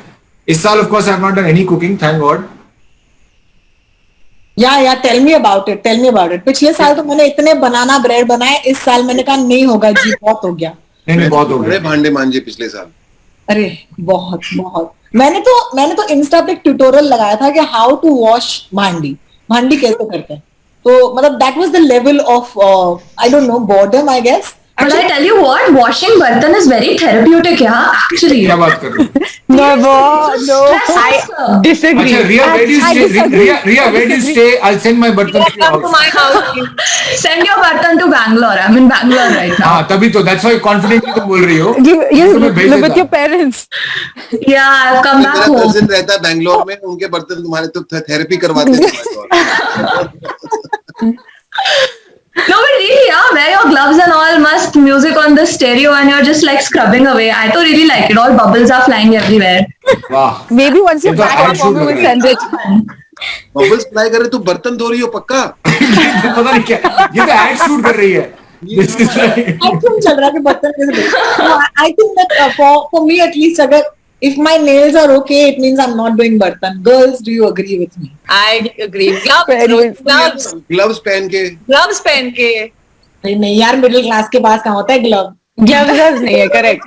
इस साल of course I have not done any cooking, thank God. Yeah, tell me about it. पिछले साल तो मैंने इतने बनाना ब्रेड बनाए, इस साल मैंने कहा नहीं होगा जी, बहुत हो गया. नहीं बहुत हो गया. बड़े भांडे मांजे पिछले साल. अरे बहुत. मैंने तो इंस्टा पे एक ट्यूटोरियल लगाया था कि हाउ टू वॉश भांडी कैसे करते हैं. तो मतलब that was the level of I don't know, boredom I guess. But I tell you what, washing bartan is very therapeutic, yeah, actually. क्या बात कर रही हो? No, I disagree. अच्छा, Riya, where do you stay? Riya, where do you stay? I'll send my bartan to your Come to house. my house. Send your bartan to Bangalore. I'm in Bangalore right now. हाँ, तभी तो that's why confidently तुम बोल रही हो. You तुम्हें भेज live with देता. your parents. Yeah, I'll come back मेरा home. कजिन रहता है बैंगलोर में. उनके बर्तन तुम्हारे तो थेरेपी करवाते हैं. No, but really, yeah, wear your gloves and all, must music on the stereo and you're just like scrubbing away. I तो really like it. All bubbles are flying everywhere. वाह. Maybe once you're ये तो back ad at shoot home, we will लग रहा send it. Bubbles fly करे तो बर्तन धो रही हो पक्का. पता नहीं क्या. ये तो ad shoot कर रही है. This is like. I think चल रहा है कि बर्तन कैसे धोए. I think that for me at least अगर if my nails are okay, it means I'm not doing bartan. Girls, do you agree with me? I agree. Gloves पहन के. Gloves पहन के. नहीं यार, मिडिल क्लास के पास कहाँ होता है ग्लव. Gloves नहीं है, correct.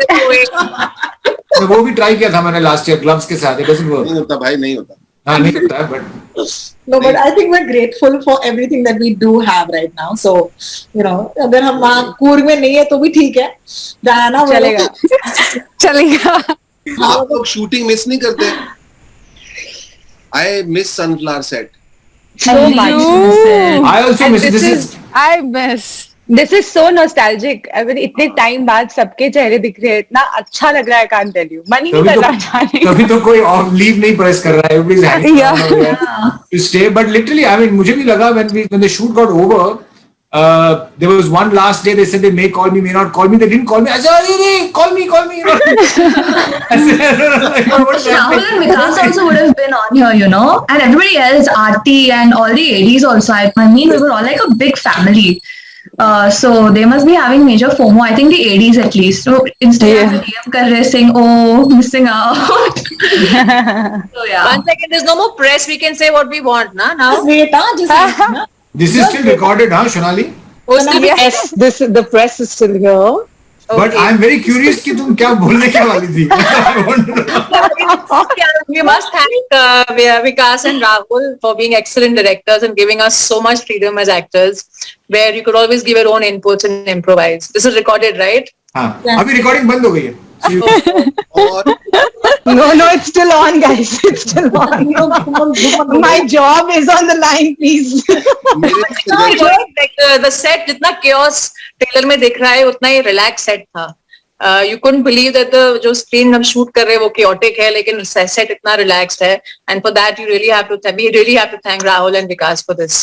वो भी ट्राई किया था मैंने लास्ट ईयर ग्लव्स के साथ. नहीं होता भाई, नहीं होता. हाँ, नहीं होता है but. No, but I think we're grateful for everything that we do have right now. So, you know, अगर हम वहाँ कूर्ग में नहीं है तो भी ठीक है. जाना चलेगा. आप लोग शूटिंग मिस नहीं करते? I miss Sunflower set. So much. I also miss. This is so nostalgic. I mean, इतने टाइम बाद सबके चेहरे दिख रहे हैं, इतना अच्छा लग रहा है. can't tell you. मन ही नहीं कर रहा जाने. तभी तो कोई और लीव नहीं प्रेस कर रहा है. Everybody's happy to stay. But literally, I mean, मुझे भी लगा when the shoot got over. There was one last day they said they may call me, may not call me. They didn't call me. I said, call me. I said, Rahul and Vikas also would have been on here, you know, and everybody else, Aarti and all the ADs also. I mean, we were all like a big family. So they must be having major FOMO. I think the ADs at least. So Instagram DM kar rahe saying, "Oh, missing out." So yeah. 1 second, there's no more press. We can say what we want, na? Now. Just wait, just wait, na? This is still recorded, huh, Shonali? Yes, the press is still here. But I'm very curious कि तुम क्या बोलने के वाली थी? We must thank Vikas and Rahul for being excellent directors and giving us so much freedom as actors, where you could always give your own inputs and improvise. This is recorded, right? हाँ, अभी recording बंद हो गई है. No, it's still on, guys. It's still on. My job is on the line, please. The set जितना chaos trailer में दिख रहा है उतना ही रिलैक्स सेट था. You couldn't believe that the जो स्क्रीन हम शूट कर रहे हैं वो chaotic है, लेकिन सेट इतना रिलैक्स्ड है. And for that we really have to thank Rahul and Vikas for this.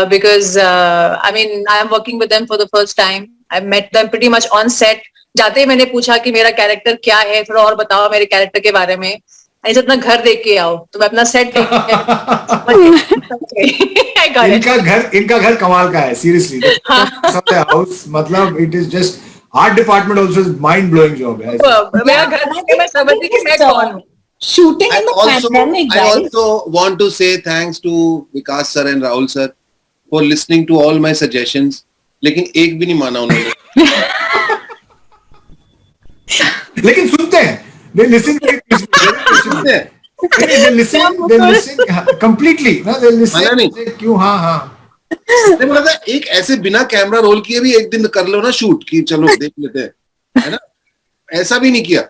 Because I mean I am working with them for the first time. I met them pretty much on set. जाते ही मैंने पूछा कि मेरा character क्या है, थोड़ा और बताओ मेरे कैरेक्टर के बारे में. ऐसे अपना घर देख के आओ, तो मैं अपना सेट देख के इनका घर कमाल का है, सीरियसली. हाउस मतलब it is just art department also is mind blowing job है. मेरा घर देख के मैं समझती कि मैं कौन हूं. Shooting in the pandemic, I also want to say thanks to Vikas sir and Rahul sir for listening to all my suggestions. लेकिन एक भी नहीं माना उन्होंने. लेकिन सुनते हैं. They listen very patiently. They listen completely. They listen. क्यों? हाँ. नहीं बोला था एक ऐसे बिना कैमरा रोल किए भी एक दिन कर लो ना शूट की, चलो देख लेते हैं, है ना? ऐसा भी नहीं किया.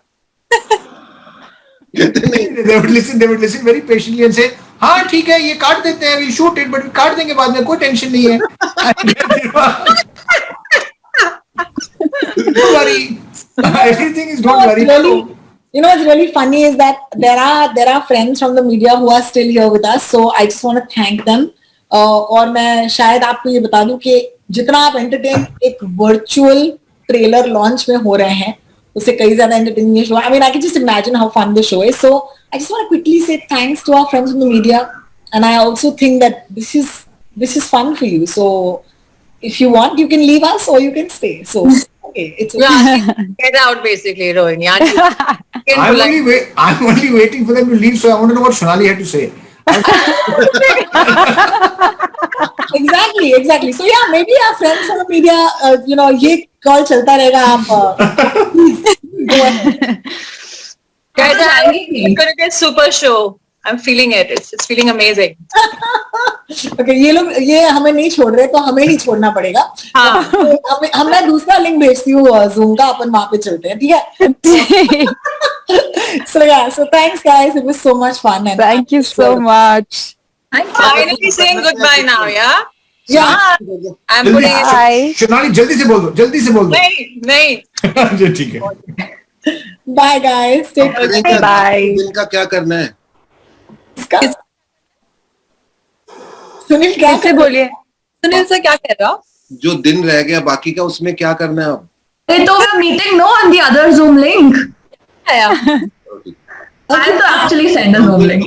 They would listen very patiently and say, हाँ ठीक है ये काट देते हैं, we shoot it, but काट देंगे बाद में, कोई टेंशन नहीं है. Don't worry. Everything is don't worry. You know what's really funny is that there are friends from the media who are still here with us, so I just want to thank them. और मैं शायद आपको ये बता दूं कि जितना आप एंटरटेन एक वर्चुअल ट्रेलर लॉन्च में हो रहे हैं उससे कई ज्यादा entertaining show. I mean I can just imagine how fun the show is. So I just want to quickly say thanks to our friends from the media, and I also think that this is fun for you. So if you want, you can leave us or you can stay. So okay, it's okay. Yeah, get out basically, Rohini. I'm only waiting for them to leave, so I want to know what Shonali had to say. Exactly. So yeah, maybe our friends from the media, ये call चलता रहेगा. आप please go ahead. Guys, I'm gonna get super show. I'm feeling it. It's feeling amazing. Okay, ये हमें नहीं छोड़ रहे, तो हमें नहीं छोड़ना पड़ेगा. हाँ. मैं दूसरा लिंक भेजती हूँ Zoom का, अपन वहाँ पे चलते हैं, ठीक है? So thanks guys. It was so much fun. And thank you so much. I'm finally saying goodbye now, yeah? Yeah. I'm putting it. Bye. Shonali जल्दी से बोल दो. नहीं. ठीक है. Bye guys. Take care. Bye. दिन का क्या करना है? सुनील क्या कैसे बोलिए? सुनील से क्या कह रहा हो? जो दिन रह गया बाकी का उसमें क्या करना है अब? तो we're meeting on the other Zoom link. Yeah. I have to actually send a Zoom link.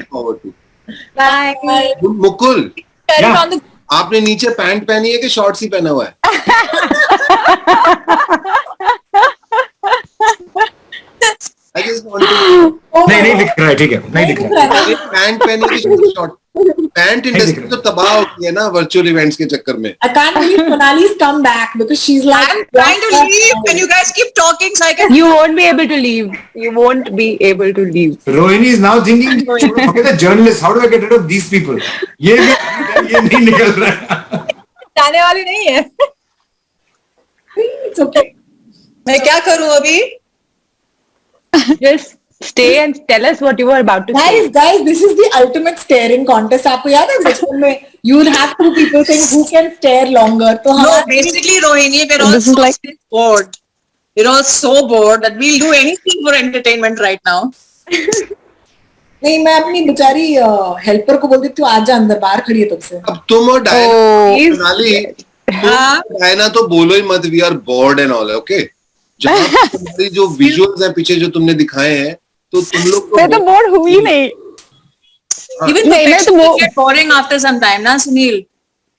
Bye. Mukul, आपने नीचे पैंट पहनी है कि शॉर्ट्स ही पहना हुआ है? I just want to... नहीं दिख रहा है, ठीक है, नहीं दिख रहा है. पैंट पहनी है शॉर्ट. पैंट इंडस्ट्री तो तबाह होती है ना वर्चुअल इवेंट्स के चक्कर में. I can't believe Sonali's come back because she's like, I'm trying to leave. Can you guys keep talking so I can? You won't be able to leave. You won't be able to leave. Rohini is now thinking, okay, the journalist, how do I get rid of these people? ये नहीं निकल रहा है. जाने वाली नहीं है. it's okay. मैं क्या करूँ अभी? Just stay and tell us what you were about to say. Guys, this is the ultimate staring contest. आपको याद है बचपन में you'll have two people saying who can stare longer. तो no, basically Rohini, we're all so bored. We're all so bored that we'll do anything for entertainment right now. नहीं, मैं अपनी बेचारी हेल्पर को बोल देती हूँ आज जा अंदर, बाहर खड़ी है तब से. अब तुम और डायना तो बोलो ही मत. We are bored and all, okay? जहाँ तुम्हारी जो विजुअल्स हैं पीछे जो तुमने दिखाए हैं, तो तुम लोग मैं तो बोर हुई नहीं. Even मैं तो boring after some time ना सुनील.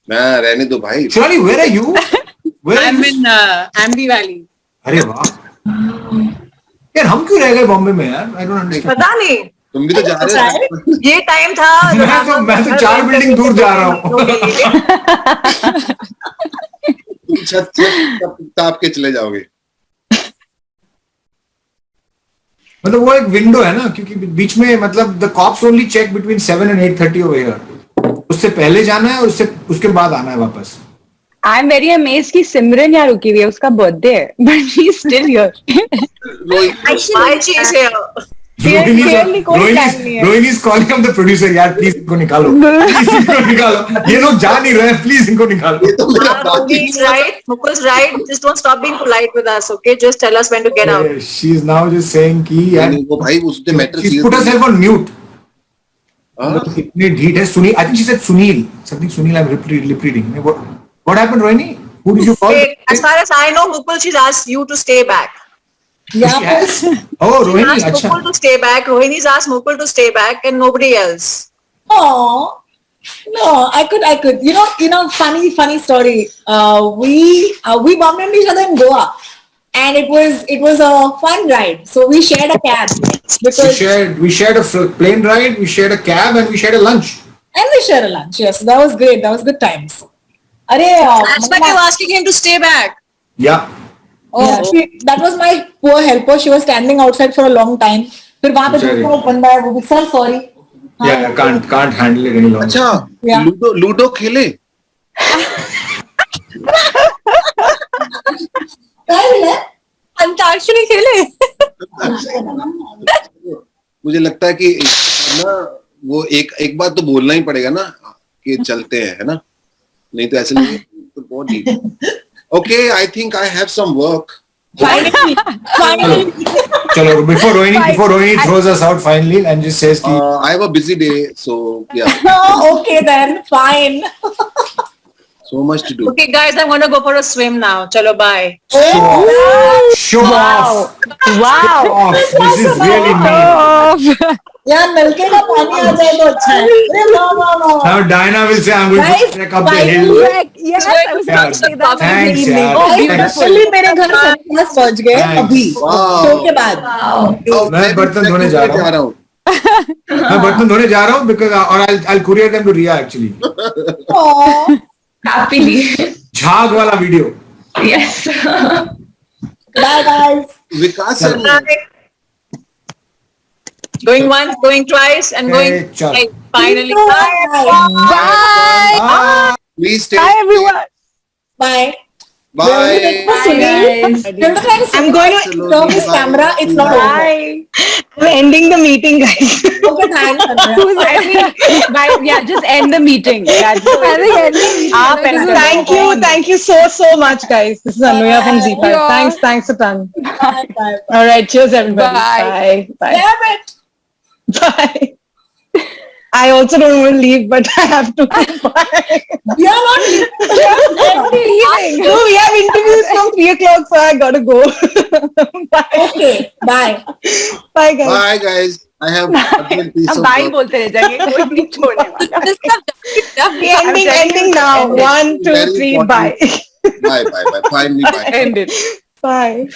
मैं रहने दो भाई. Shonali, where are you? I'm in Ambi Valley. अरे वाह यार, हम क्यों रह गए बॉम्बे में यार? I don't understand. पता नहीं, तुम भी तो जा रहे हो। ये टाइम था। मैं तो 4 बिल्डिंग दूर जा रहा हूँ। तुम छत ताप के चले जाओगे। मतलब वो एक विंडो है ना, क्योंकि बीच में मतलब the cops only check between 7 and 8:30 over here. उससे पहले जाना है और उसके बाद आना है वापस। आई एम वेरी अमेज्ड कि सिमरन यहाँ रुकी हुई है, उसका बर्थडे है but she is still here. Rohini is calling on the producer, यार प्लीज इनको निकालो, प्लीज इनको निकालो, ये लोग जा नहीं रहे, प्लीज इनको निकालो। Right, Mukul's right. Just don't stop being polite with us, okay? Just tell us when to get out. She is now just saying कि यार वो भाई उसने matter she's put herself on mute. इतनी ढीठ है Sunil. I think she said Sunil, something Sunil. I'm lip reading. What happened, Rohini? Who did you call? As far as I know, Mukul, she's asked you to stay back. Yes. Oh, Rohini, Asked अच्छा। Mukul to stay back. Rohini's asked Mukul to stay back, and nobody else. Oh, no, I could. You know, funny story. We bumped into each other in Goa, and it was a fun ride. So we shared a cab because we shared a plane ride, we shared a cab, and we shared a lunch. And we shared a lunch. Yes, that was great. That was good times. That's why you're asking him to stay back. Yeah. Oh, that was my poor helper. She was standing outside for a long time. फिर वहाँ पे दूसरा बंदा है, वो भी sir sorry. Yeah, can't handle it any longer. अच्छा, Yeah. Ludo खेले। क्या मिला? अंताक्षरी खेले। मुझे लगता है कि ना वो एक बात तो बोलना ही पड़ेगा ना कि चलते हैं, है ना? नहीं तो ऐसे नहीं तो बहुत deep. Okay, I think I have some work. Finally. चलो before Rohini throws us out finally and just says कि I have a busy day, so yeah. Oh, okay then, fine. So much to do. Okay, guys, I'm gonna go for a swim now. Chalo, bye. show off. Wow. This is really mean. यार नलके का पानी आ जाए तो अच्छा है। No. Now Diana will say I'm going to trek up the hill. Yes, I was about to say that. Thanks यार. Actually मेरे घर सनग्लास पहुंच गए अभी शो के बाद। मैं बर्तन धोने जा रहा हूँ। मैं बर्तन धोने जा रहा हूँ because और I'll courier them to Riya actually. Happily. झाग वाला video. Yes. Bye guys. Vikas sir Going once, going twice, and going chalo. finally. Bye. Please stay. Bye everyone. Bye. Bye. I'm going to turn this camera. It's not over. Bye. I'm ending the meeting, guys. Okay, thanks. Who's ending? Bye. Yeah, just end the meeting. Yeah, just Thank you so much, guys. This is Anuya from Z5. Thanks a ton. Bye. All right, cheers everybody. Bye. Damn it. Bye. I also don't want to leave, but I have to. Bye. We are not leaving. No, we have interviews from 3 o'clock, so I gotta go. Bye. Okay. Bye. Bye, guys. Bye guys. I have a piece of Bye work. बोलते रह जाएंगे, कोई नहीं छोड़ने वाला. Ending now. 1, 2, 3. Bye. Bye. Finally bye. End it. Bye.